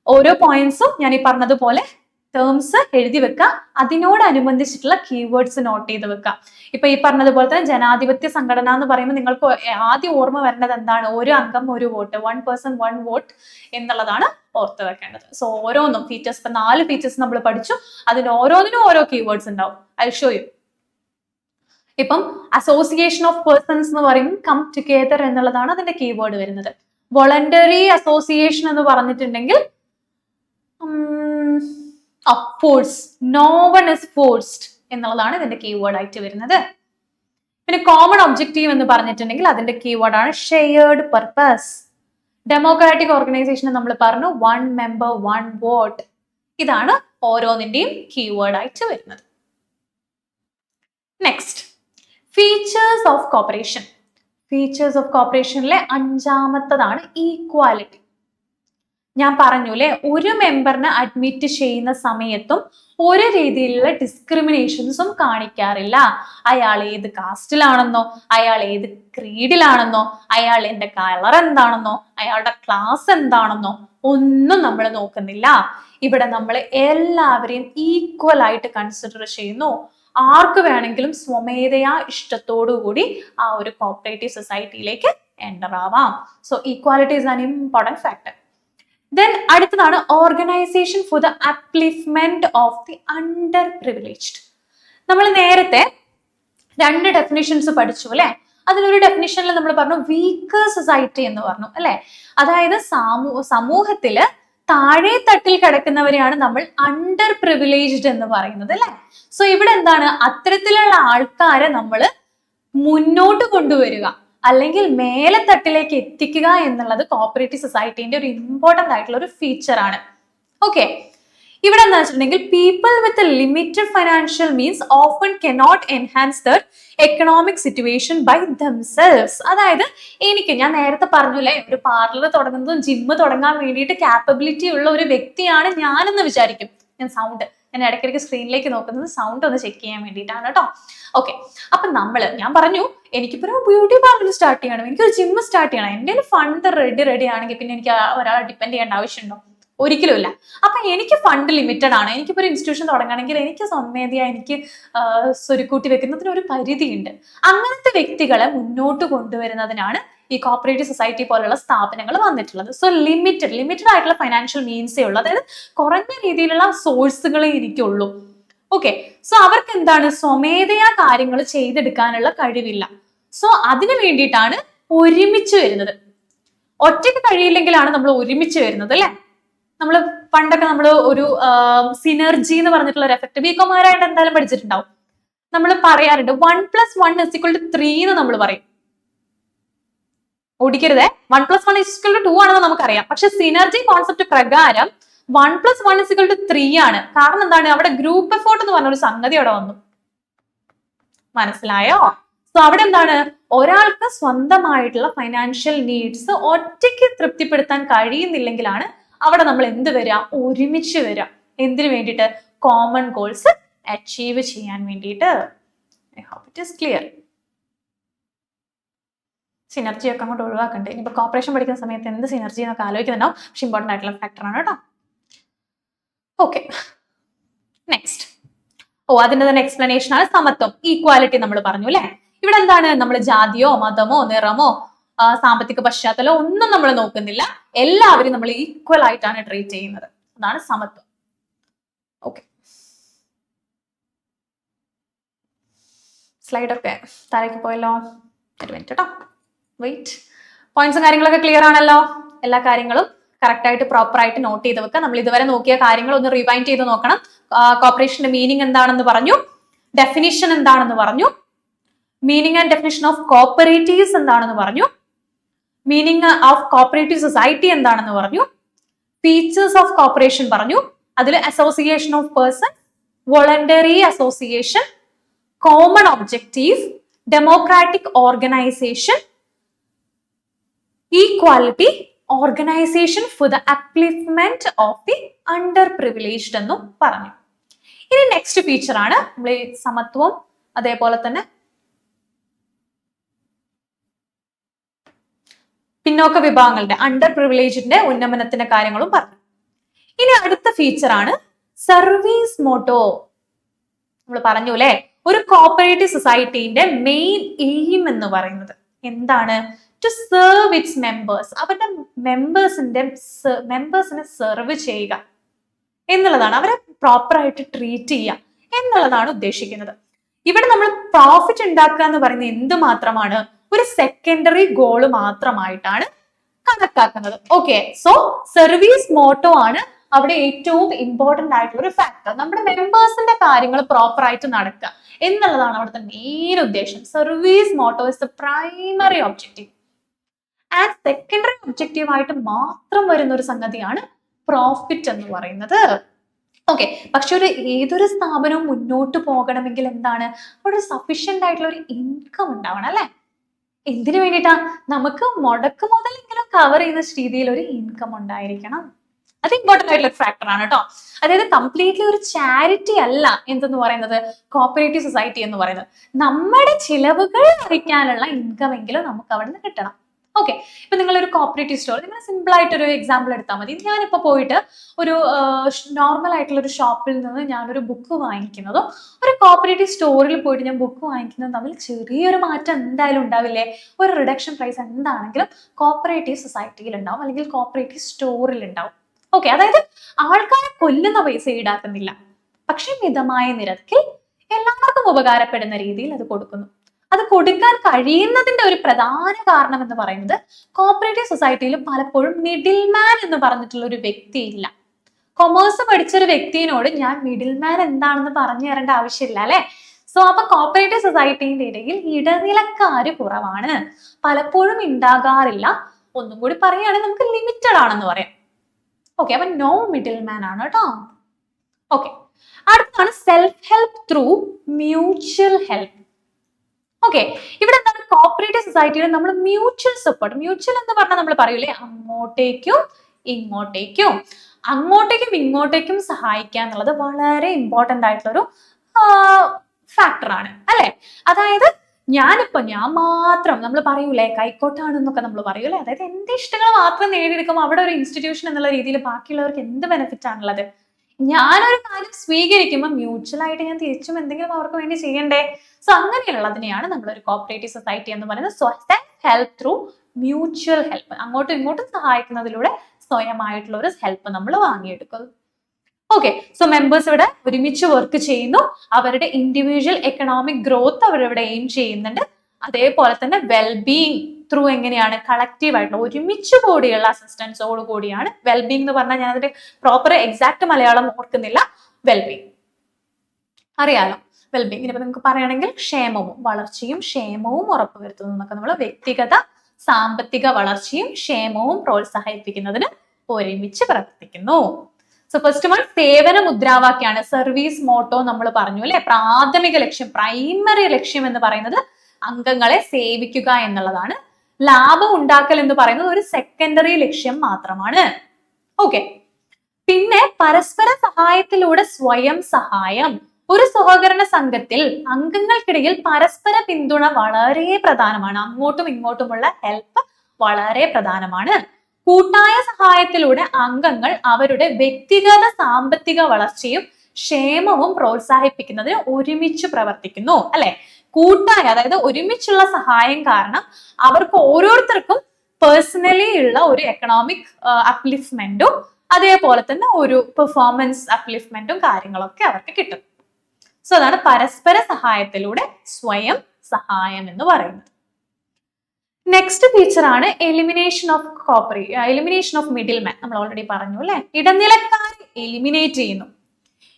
ഓരോ പോയിന്റ്സും ഞാൻ ഈ പറഞ്ഞതുപോലെ ടേംസ് എഴുതി വെക്കുക, അതിനോടനുബന്ധിച്ചിട്ടുള്ള കീവേഡ്സ് നോട്ട് ചെയ്ത് വെക്കുക. ഇപ്പൊ ഈ പറഞ്ഞതുപോലെ തന്നെ ജനാധിപത്യ സംഘടന എന്ന് പറയുമ്പോൾ നിങ്ങൾക്ക് ആദ്യം ഓർമ്മ വരേണ്ടത് എന്താണ്? ഒരു അംഗം ഒരു വോട്ട്, 1 person 1 vote എന്നുള്ളതാണ് ഓർത്ത് വെക്കേണ്ടത്. സോ ഓരോന്നും ഫീച്ചേഴ്സ്, ഇപ്പൊ 4 ഫീച്ചേഴ്സ് നമ്മൾ പഠിച്ചു, അതിന് ഓരോന്നിനും ഓരോ കീവേഡ്സ് ഉണ്ടാവും. I show you. ഇപ്പം അസോസിയേഷൻ ഓഫ് പേഴ്സൺസ് എന്ന് പറയുമ്പോൾ കം ടുഗെദർ എന്നുള്ളതാണ് അതിന്റെ കീവേഡ് വരുന്നത്. വോളണ്ടറി അസോസിയേഷൻ എന്ന് പറഞ്ഞിട്ടുണ്ടെങ്കിൽ force, no one is forced എന്നുള്ളതാണ് ഇതിന്റെ കീവേഡ് ആയിട്ട് വരുന്നത്. പിന്നെ കോമൺ ഒബ്ജക്റ്റീവ് എന്ന് പറഞ്ഞിട്ടുണ്ടെങ്കിൽ അതിന്റെ കീവേഡ് ആണ് ഷെയർഡ് പർപ്പസ്. ഡെമോക്രാറ്റിക് ഓർഗനൈസേഷൻ നമ്മൾ പറഞ്ഞു വൺ മെമ്പർ വൺ വോട്ട്. ഇതാണ് ഓരോന്നിന്റെയും കീവേഡ് ആയിട്ട് വരുന്നത്. Next, features of cooperation. Features of കോപ്പറേഷനിലെ അഞ്ചാമത്തതാണ് ഈക്വാലിറ്റി. ഞാൻ പറഞ്ഞു അല്ലെ, ഒരു മെമ്പറിനെ അഡ്മിറ്റ് ചെയ്യുന്ന സമയത്തും ഒരു രീതിയിലുള്ള ഡിസ്ക്രിമിനേഷൻസും കാണിക്കാറില്ല. അയാൾ ഏത് കാസ്റ്റിലാണെന്നോ, അയാൾ ഏത് ക്രീഡിലാണെന്നോ, അയാളുടെ കളർ എന്താണെന്നോ, അയാളുടെ ക്ലാസ് എന്താണെന്നോ ഒന്നും നമ്മൾ നോക്കുന്നില്ല. ഇവിടെ നമ്മൾ എല്ലാവരെയും ഈക്വൽ ആയിട്ട് കൺസിഡർ ചെയ്യുന്നു. ആർക്ക് വേണമെങ്കിലും സ്വമേധയാ ഇഷ്ടത്തോടു കൂടി ആ ഒരു കോപ്പറേറ്റീവ് സൊസൈറ്റിയിലേക്ക് എൻ്റർ ആവാം. So equality is an important factor. Then അടുത്തതാണ് organisation for the upliftment of the underprivileged. നമ്മൾ നേരത്തെ 2 ഡെഫിനിഷൻസ് പഠിച്ചു അല്ലെ. അതിലൊരു ഡെഫിനിഷനിൽ നമ്മൾ പറഞ്ഞു വീക്കർ സൊസൈറ്റി എന്ന് പറഞ്ഞു അല്ലെ. അതായത് സമൂഹത്തില് താഴെ തട്ടിൽ കിടക്കുന്നവരെയാണ് നമ്മൾ അണ്ടർ പ്രിവിലേജ്ഡ് എന്ന് പറയുന്നത് അല്ലെ. സോ ഇവിടെ എന്താണ്, അത്തരത്തിലുള്ള ആൾക്കാരെ നമ്മൾ മുന്നോട്ട് കൊണ്ടുവരിക അല്ലെങ്കിൽ മേലെ തട്ടിലേക്ക് എത്തിക്കുക എന്നുള്ളത് കോപ്പറേറ്റീവ് സൊസൈറ്റിന്റെ ഒരു ഇമ്പോർട്ടന്റ് ആയിട്ടുള്ള ഒരു ഫീച്ചർ ആണ്. ഓക്കെ, ഇവിടെ എന്താ വെച്ചിട്ടുണ്ടെങ്കിൽ people with limited financial means often cannot enhance their economic situation by themselves. അതായത് ഞാൻ നേരത്തെ പറഞ്ഞില്ലേ, ഒരു പാർലർ തുടങ്ങുന്നതും ജിമ്മ് തുടങ്ങാൻ വേണ്ടിയിട്ട് കാപ്പബിലിറ്റി ഉള്ള ഒരു വ്യക്തിയാണ് ഞാനെന്ന് വിചാരിക്കും. ഞാൻ ഇടയ്ക്കിടയ്ക്ക് സ്ക്രീനിലേക്ക് നോക്കുന്നത് സൗണ്ട് ഒന്ന് ചെക്ക് ചെയ്യാൻ വേണ്ടിയിട്ടാണ് കേട്ടോ. ഓക്കെ, അപ്പൊ ഞാൻ പറഞ്ഞു എനിക്കിപ്പോ ഒരു ബ്യൂട്ടി പാർലർ സ്റ്റാർട്ട് ചെയ്യണം, എനിക്കൊരു ജിമ്മ് സ്റ്റാർട്ട് ചെയ്യണം, എൻ്റെ ഫണ്ട് റെഡി ആണെങ്കിൽ പിന്നെ എനിക്ക് ഒരാളെ ഡിപ്പെൻഡ് ചെയ്യേണ്ട ആവശ്യമുണ്ടോ? ഒരിക്കലും ഇല്ല. അപ്പൊ എനിക്ക് ഫണ്ട് ലിമിറ്റഡ് ആണ്. എനിക്കിപ്പോ ഒരു ഇൻസ്റ്റിറ്റ്യൂഷൻ തുടങ്ങണമെങ്കിൽ എനിക്ക് സ്വമേധയാ എനിക്ക് സ്വരുക്കൂട്ടി വെക്കുന്നതിന് ഒരു പരിധിയുണ്ട്. അങ്ങനത്തെ വ്യക്തികളെ മുന്നോട്ട് കൊണ്ടുവരുന്നതിനാണ് ഈ കോപ്പറേറ്റീവ് സൊസൈറ്റി പോലുള്ള സ്ഥാപനങ്ങൾ വന്നിട്ടുള്ളത്. സോ ലിമിറ്റഡ് ആയിട്ടുള്ള ഫൈനാൻഷ്യൽ മീൻസേ ഉള്ളൂ, അതായത് കുറഞ്ഞ രീതിയിലുള്ള സോഴ്സുകളെ എനിക്കുള്ളൂ. ഓക്കെ, സോ അവർക്ക് എന്താണ്, സ്വമേധയാ കാര്യങ്ങൾ ചെയ്തെടുക്കാനുള്ള കഴിവില്ല. സോ അതിനു വേണ്ടിയിട്ടാണ് ഒരുമിച്ച് വരുന്നത്. ഒറ്റയ്ക്ക് കഴിയില്ലെങ്കിലാണ് നമ്മൾ ഒരുമിച്ച് വരുന്നത് അല്ലെ. പണ്ടൊക്കെ നമ്മൾ ഒരു സിനർജി എന്ന് പറഞ്ഞിട്ടുള്ള ഒരു എഫക്ട് ബികോമാരായിട്ട് എന്തായാലും പഠിച്ചിട്ടുണ്ടാവും. നമ്മൾ പറയാറുണ്ട് 1+1=3 എന്ന് നമ്മൾ പറയും. ഓടിക്കരുതേ, 1+1=2 ആണെന്ന് നമുക്കറിയാം. പക്ഷെ സിനർജി കോൺസെപ്റ്റ് പ്രകാരം 1+1=3 ആണ്. കാരണം എന്താണ്, അവിടെ ഗ്രൂപ്പ് എഫോർട്ട് എന്ന് പറഞ്ഞ ഒരു സംഗതി അവിടെ വന്നു. മനസ്സിലായോ? സോ അവിടെ എന്താണ്, ഒരാൾക്ക് സ്വന്തമായിട്ടുള്ള ഫൈനാൻഷ്യൽ നീഡ്സ് ഒറ്റയ്ക്ക് തൃപ്തിപ്പെടുത്താൻ കഴിയുന്നില്ലെങ്കിലാണ് അവിടെ നമ്മൾ എന്ത് വരിക, ഒരുമിച്ച് വരിക. എന്തിനു വേണ്ടിയിട്ട്? കോമൺ ഗോൾസ് അച്ചീവ് ചെയ്യാൻ വേണ്ടിയിട്ട്. I hope it is clear. Synergy ഒക്കെ അങ്ങോട്ട് ഒഴിവാക്കണ്ടേ. ഇനിയിപ്പോൾ കോപ്പറേഷൻ പഠിക്കുന്ന സമയത്ത് എന്ത് സിനർജി എന്നൊക്കെ ആലോചിക്കുന്നുണ്ടാവും. പക്ഷെ ഇമ്പോർട്ടൻ്റ് ആയിട്ടുള്ള ഫാക്ടറാണ് കേട്ടോ. Okay, next. അതിന്റെ തന്നെ എക്സ്പ്ലനേഷൻ ആണ് സമത്വം, ഈക്വാലിറ്റി നമ്മൾ പറഞ്ഞു അല്ലെ. ഇവിടെ എന്താണ്, നമ്മൾ ജാതിയോ മതമോ നിറമോ സാമ്പത്തിക പശ്ചാത്തലം ഒന്നും നമ്മൾ നോക്കുന്നില്ല. എല്ലാവരും നമ്മൾ ഈക്വൽ ആയിട്ടാണ് ട്രീറ്റ് ചെയ്യുന്നത്. അതാണ് സമത്വം. ഓക്കെ, സ്ലൈഡൊക്കെ താഴേക്ക് പോയല്ലോ. ഒരു മിനിറ്റ് കേട്ടോ, വെയിറ്റ്. പോയിന്റ്സും കാര്യങ്ങളൊക്കെ ക്ലിയർ ആണല്ലോ. എല്ലാ കാര്യങ്ങളും കറക്റ്റ് ആയിട്ട് പ്രോപ്പർ ആയിട്ട് നോട്ട് ചെയ്ത് വെക്കുക. നമ്മൾ ഇതുവരെ നോക്കിയ കാര്യങ്ങൾ ഒന്ന് റിവൈൻഡ് ചെയ്ത് നോക്കണം. കോപ്പറേഷന്റെ മീനിങ് എന്താണെന്ന് പറഞ്ഞു, ഡെഫിനിഷൻ എന്താണെന്ന് പറഞ്ഞു, meaning and definition of cooperatives എന്താണെന്ന് പറഞ്ഞു, മീനിങ് ഓഫ് കോപ്പറേറ്റീവ് സൊസൈറ്റി എന്താണെന്ന് പറഞ്ഞു, ഫീച്ചേഴ്സ് ഓഫ് കോപ്പറേഷൻ പറഞ്ഞു. അതിൽ association of person, voluntary association, common objective, democratic organisation, equality, organisation for the upliftment of the under privileged എന്നും പറഞ്ഞു. ഇനി നെക്സ്റ്റ് ഫീച്ചർ ആണ് നമ്മൾ ഈ സമത്വം അതേപോലെ തന്നെ പിന്നോക്ക വിഭാഗങ്ങളുടെ അണ്ടർ പ്രിവിലേജിന്റെ ഉന്നമനത്തിന്റെ കാര്യങ്ങളും പറഞ്ഞു. ഇനി അടുത്ത ഫീച്ചർ ആണ് സർവീസ് മോട്ടോ. നമ്മൾ പറഞ്ഞു അല്ലെ, ഒരു കോപ്പറേറ്റീവ് സൊസൈറ്റിന്റെ മെയിൻ എയിം എന്ന് പറയുന്നത് എന്താണ്? To serve its members. അവരുടെ മെമ്പേഴ്സിനെ സെർവ് ചെയ്യുക എന്നുള്ളതാണ്. അവരെ പ്രോപ്പർ ആയിട്ട് ട്രീറ്റ് ചെയ്യുക എന്നുള്ളതാണ് ഉദ്ദേശിക്കുന്നത്. ഇവിടെ നമ്മൾ പ്രോഫിറ്റ് ഉണ്ടാക്കുക എന്ന് പറയുന്നത് എന്ത് മാത്രമാണ്? ഒരു സെക്കൻഡറി ഗോള് മാത്രമായിട്ടാണ് കണക്കാക്കുന്നത്. ഓക്കെ, സോ സർവീസ് മോട്ടോ ആണ് അവിടെ ഏറ്റവും ഇമ്പോർട്ടന്റ് ആയിട്ടുള്ള ഒരു ഫാക്ടർ. നമ്മുടെ മെമ്പേഴ്സിന്റെ കാര്യങ്ങൾ പ്രോപ്പർ ആയിട്ട് നടക്കുക എന്നുള്ളതാണ് അവിടുത്തെ മെയിൻ ഉദ്ദേശം. Service motto is the primary objective. And secondary objective ആയിട്ട് മാത്രം വരുന്ന ഒരു സംഗതിയാണ് പ്രോഫിറ്റ് എന്ന് പറയുന്നത്. ഓക്കെ, പക്ഷെ ഏതൊരു സ്ഥാപനവും മുന്നോട്ട് പോകണമെങ്കിൽ എന്താണ്, അവിടെ ഒരു സഫീഷ്യന്റ് ആയിട്ടുള്ള ഒരു ഇൻകം ഉണ്ടാവണം അല്ലെ? എന്തിനു വേണ്ടിയിട്ടാ? നമുക്ക് മുടക്ക് മുതലെങ്കിലും കവർ ചെയ്യുന്ന രീതിയിൽ ഒരു ഇൻകം ഉണ്ടായിരിക്കണം. അത് ഇമ്പോർട്ടന്റ് ആയിട്ടുള്ള ഒരു ഫാക്ടർ ആണ് കേട്ടോ. അതായത് കംപ്ലീറ്റ്ലി ഒരു ചാരിറ്റി അല്ല എന്തെന്ന് പറയുന്നത്, കോപ്പറേറ്റീവ് സൊസൈറ്റി എന്ന് പറയുന്നത്. നമ്മുടെ ചിലവുകൾ വഹിക്കാനുള്ള ഇൻകം എങ്കിലും നമുക്ക് അവിടെ നിന്ന് കിട്ടണം. ഓക്കെ, ഇപ്പൊ നിങ്ങളൊരു കോപ്പറേറ്റീവ് സ്റ്റോർ, നിങ്ങൾ സിമ്പിൾ ആയിട്ടൊരു എക്സാമ്പിൾ എടുത്താൽ മതി. ഞാനിപ്പോ പോയിട്ട് ഒരു നോർമൽ ആയിട്ടുള്ള ഒരു ഷോപ്പിൽ നിന്ന് ഞാനൊരു ബുക്ക് വാങ്ങിക്കുന്നതും ഒരു കോപ്പറേറ്റീവ് സ്റ്റോറിൽ പോയിട്ട് ഞാൻ ബുക്ക് വാങ്ങിക്കുന്നതും തമ്മിൽ ചെറിയൊരു മാറ്റം എന്തായാലും ഉണ്ടാവില്ലേ? ഒരു റിഡക്ഷൻ പ്രൈസ് എന്താണെങ്കിലും കോപ്പറേറ്റീവ് സൊസൈറ്റിയിൽ ഉണ്ടാവും, അല്ലെങ്കിൽ കോപ്പറേറ്റീവ് സ്റ്റോറിൽ ഉണ്ടാവും. ഓക്കെ, അതായത് ആൾക്കാരെ കൊല്ലുന്ന പൈസ ഈടാക്കുന്നില്ല, പക്ഷെ മിതമായ നിരക്കിൽ എല്ലാവർക്കും ഉപകാരപ്പെടുന്ന രീതിയിൽ അത് കൊടുക്കുന്നു. അത് കൊടുക്കാൻ കഴിയുന്നതിന്റെ ഒരു പ്രധാന കാരണം എന്ന് പറയുന്നത് കോപ്പറേറ്റീവ് സൊസൈറ്റിയിൽ പലപ്പോഴുയും മിഡിൽ മാൻ എന്ന് പറഞ്ഞിട്ടുള്ള ഒരു വ്യക്തി ഇല്ല. കൊമേഴ്സ് പഠിച്ചൊരു വ്യക്തിയോട് ഞാൻ മിഡിൽ മാൻ എന്താണെന്ന് പറഞ്ഞു തരേണ്ട ആവശ്യമില്ല അല്ലെ? സോ അപ്പൊ കോപ്പറേറ്റീവ് സൊസൈറ്റിന്റെ ഇടയിൽ ഇടനിലക്കാര് കുറവാണ്, പലപ്പോഴും ഉണ്ടാകാറില്ല. ഒന്നും കൂടി പറയുകയാണെങ്കിൽ നമുക്ക് ലിമിറ്റഡ് ആണെന്ന് പറയാം. ഓക്കെ, അപ്പൊ നോ മിഡിൽ മാൻ ആണ് കേട്ടോ. ഓക്കെ, അടുത്താണ് self help through mutual help. Okay, ഇവിടെ എന്താണ്, കോപ്പറേറ്റീവ് സൊസൈറ്റിയിൽ നമ്മൾ മ്യൂച്വൽ സപ്പോർട്ട്, മ്യൂച്വൽ എന്ന് പറഞ്ഞാൽ നമ്മൾ പറയൂലേ അങ്ങോട്ടേക്കും ഇങ്ങോട്ടേക്കും സഹായിക്കുക എന്നുള്ളത് വളരെ ഇമ്പോർട്ടന്റ് ആയിട്ടുള്ളൊരു ഫാക്ടർ ആണ് അല്ലെ? അതായത് ഞാൻ മാത്രം, നമ്മൾ പറയൂലേ കൈക്കോട്ടാണെന്നൊക്കെ നമ്മൾ പറയൂലേ, അതായത് എന്റെ ഇഷ്ടങ്ങൾ മാത്രം നേടിയെടുക്കുമ്പോൾ അവിടെ ഒരു ഇൻസ്റ്റിറ്റ്യൂഷൻ എന്നുള്ള രീതിയിൽ ബാക്കിയുള്ളവർക്ക് എന്ത് ബെനിഫിറ്റ് ആണുള്ളത്? ഞാനൊരു കാര്യം സ്വീകരിക്കുമ്പോൾ മ്യൂച്വൽ ആയിട്ട് ഞാൻ തിരിച്ചും എന്തെങ്കിലും അവർക്ക് വേണ്ടി ചെയ്യണ്ടേ? സോ അങ്ങനെയുള്ളതിനെയാണ് നമ്മളൊരു കോപ്പറേറ്റീവ് സൊസൈറ്റി എന്ന് പറയുന്നത്. Self help through mutual help, അങ്ങോട്ടും ഇങ്ങോട്ടും സഹായിക്കുന്നതിലൂടെ സ്വയമായിട്ടുള്ള ഒരു ഹെൽപ്പ് നമ്മൾ വാങ്ങിയെടുക്കുന്നു. ഓക്കെ, സോ മെമ്പേഴ്സ് ഇവിടെ ഒരുമിച്ച് വർക്ക് ചെയ്യുന്നു, അവരുടെ ഇൻഡിവിജ്വൽ എക്കണോമിക് ഗ്രോത്ത് അവരിവിടെ എയിം ചെയ്യുന്നുണ്ട്. അതേപോലെ തന്നെ വെൽബീയിങ് ത്രൂ എങ്ങനെയാണ്, കളക്റ്റീവ് ആയിട്ടുള്ള ഒരുമിച്ച് കൂടിയുള്ള അസിസ്റ്റൻസോട് കൂടിയാണ്. വെൽബീയിങ് എന്ന് പറഞ്ഞാൽ ഞാൻ അതിന്റെ പ്രോപ്പർ എക്സാക്ട് മലയാളം ഓർക്കുന്നില്ല. വെൽബീയിങ് അറിയാലോ, വെൽബീയിങ് ഇപ്പൊ നിങ്ങൾക്ക് പറയുകയാണെങ്കിൽ വളർച്ചയും ക്ഷേമവും ഉറപ്പുവരുത്തുന്നു എന്നൊക്കെ നമ്മൾ വ്യക്തിഗത സാമ്പത്തിക വളർച്ചയും ക്ഷേമവും പ്രോത്സാഹിപ്പിക്കുന്നതിന് ഒരുമിച്ച് പ്രവർത്തിക്കുന്നു. സോ ഫസ്റ്റ് വൺ സേവന മുദ്രാവാക്യാണ്, സർവീസ് മോട്ടോ നമ്മൾ പറഞ്ഞു അല്ലെ? പ്രാഥമിക ലക്ഷ്യം, പ്രൈമറി ലക്ഷ്യം എന്ന് പറയുന്നത് അംഗങ്ങളെ സേവിക്കുക എന്നുള്ളതാണ്. ലാഭം ഉണ്ടാക്കൽ എന്ന് പറയുന്നത് ഒരു സെക്കൻഡറി ലക്ഷ്യം മാത്രമാണ്. ഓക്കെ, പിന്നെ പരസ്പര സഹായത്തിലൂടെ സ്വയം സഹായം. ഒരു സഹകരണ സംഘത്തിൽ അംഗങ്ങൾക്കിടയിൽ പരസ്പര പിന്തുണ വളരെ പ്രധാനമാണ്. അങ്ങോട്ടും ഇങ്ങോട്ടുമുള്ള ഹെൽപ്പ് വളരെ പ്രധാനമാണ്. കൂട്ടായ സഹായത്തിലൂടെ അംഗങ്ങൾ അവരുടെ വ്യക്തിഗത സാമ്പത്തിക വളർച്ചയും ക്ഷേമവും പ്രോത്സാഹിപ്പിക്കുന്നതിന് ഒരുമിച്ച് പ്രവർത്തിക്കുന്നു അല്ലെ? കൂട്ടായ, അതായത് ഒരുമിച്ചുള്ള സഹായം കാരണം അവർക്ക് ഓരോരുത്തർക്കും പേഴ്സണലി ഉള്ള ഒരു എക്കണോമിക് അപ്ലിഫ്റ്റ്മെന്റും അതേപോലെ തന്നെ ഒരു പെർഫോമൻസ് അപ്ലിഫ്റ്റ്മെന്റും കാര്യങ്ങളൊക്കെ അവർക്ക് കിട്ടും. സോ അതാണ് പരസ്പര സഹായത്തിലൂടെ സ്വയം സഹായം എന്ന് പറയുന്നത്. നെക്സ്റ്റ് ഫീച്ചർ ആണ് എലിമിനേഷൻ ഓഫ് മിഡിൽ മാൻ. നമ്മൾ ഓൾറെഡി പറഞ്ഞു അല്ലെ? ഇടനിലക്കാരെ എലിമിനേറ്റ് ചെയ്യുന്നു.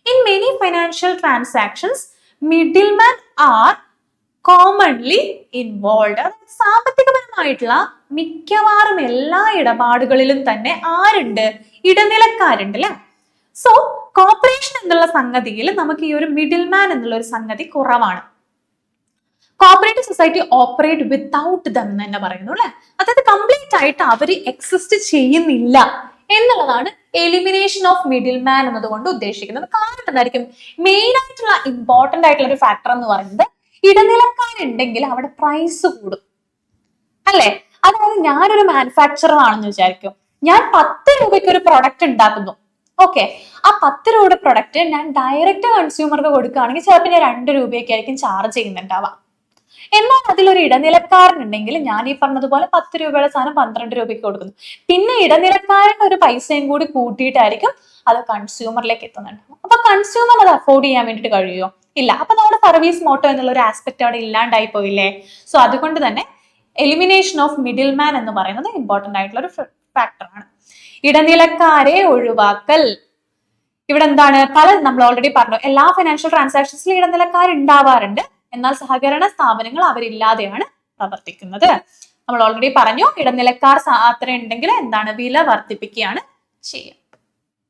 In many financial transactions middleman are commonly involve. സാമ്പത്തികപരമായിട്ടുള്ള മിക്കവാറും എല്ലാ ഇടപാടുകളിലും തന്നെ ആരുണ്ട്? ഇടനിലക്കാരുണ്ട് അല്ലെ? സോ കോർപ്പറേഷൻ എന്നുള്ള സംഗതിയിൽ നമുക്ക് ഈ ഒരു മിഡിൽ മാൻ എന്നുള്ള ഒരു സംഗതി കുറവാണ്. Cooperative society operate without dum എന്ന് തന്നെ പറയുന്നു അല്ലെ? അതായത് കംപ്ലീറ്റ് ആയിട്ട് അവർ എക്സിസ്റ്റ് ചെയ്യുന്നില്ല എന്നുള്ളതാണ് എലിമിനേഷൻ ഓഫ് മിഡിൽ മാൻ എന്നതുകൊണ്ട് ഉദ്ദേശിക്കുന്നത്. കാരണം എന്തായിരിക്കും? മെയിൻ ആയിട്ടുള്ള ഇമ്പോർട്ടന്റ് ആയിട്ടുള്ള ഒരു ഫാക്ടർ എന്ന് പറയുന്നത് ഇടനിലക്കാരുണ്ടെങ്കിൽ അവിടെ പ്രൈസ് കൂടും അല്ലെ? അതായത് ഞാനൊരു മാനുഫാക്ചറർ ആണെന്ന് വിചാരിക്കും, ഞാൻ 10 രൂപയ്ക്ക് ഒരു പ്രൊഡക്റ്റ് ഉണ്ടാക്കുന്നു. ഓക്കെ, ആ 10 രൂപയുടെ പ്രൊഡക്റ്റ് ഞാൻ ഡയറക്റ്റ് കൺസ്യൂമർക്ക് കൊടുക്കുകയാണെങ്കിൽ ചിലപ്പോൾ ഞാൻ 2 രൂപയൊക്കെ ആയിരിക്കും ചാർജ് ചെയ്യുന്നുണ്ടാവാം. എന്നാൽ അതിലൊരു ഇടനിലക്കാരനുണ്ടെങ്കിൽ ഞാൻ ഈ പറഞ്ഞതുപോലെ 10 രൂപയുടെ സാധനം 12 രൂപയ്ക്ക് കൊടുക്കുന്നു. പിന്നെ ഇടനിലക്കാരൻ ഒരു പൈസയും കൂടി കൂട്ടിയിട്ടായിരിക്കും അത് കൺസ്യൂമറിലേക്ക് എത്തുന്നുണ്ടാവും. അപ്പൊ കൺസ്യൂമർ അത് അഫോർഡ് ചെയ്യാൻ വേണ്ടിയിട്ട് കഴിയുമോ? ഇല്ല. അപ്പൊ നമ്മുടെ സർവീസ് മോട്ടോ എന്നുള്ള ഒരു ആസ്പെക്ട് അവിടെ ഇല്ലാണ്ടായി പോയില്ലേ. സോ അതുകൊണ്ട് തന്നെ എലിമിനേഷൻ ഓഫ് മിഡിൽ മാൻ എന്ന് പറയുന്നത് ഇമ്പോർട്ടന്റ് ആയിട്ടുള്ള ഒരു ഫാക്ടറാണ്. ഇടനിലക്കാരെ ഒഴിവാക്കൽ. ഇവിടെ എന്താണ്, നമ്മൾ ഓൾറെഡി പറഞ്ഞു, എല്ലാ ഫൈനാൻഷ്യൽ ട്രാൻസാക്ഷൻസിലും ഇടനിലക്കാർ ഉണ്ടാവാറുണ്ട്. എന്നാൽ സഹകരണ സ്ഥാപനങ്ങൾ അവരില്ലാതെയാണ് പ്രവർത്തിക്കുന്നത്. നമ്മൾ ഓൾറെഡി പറഞ്ഞു, ഇടനിലക്കാർ അത്ര ഉണ്ടെങ്കിൽ എന്താണ്, വില വർദ്ധിപ്പിക്കുകയാണ് ചെയ്യുക.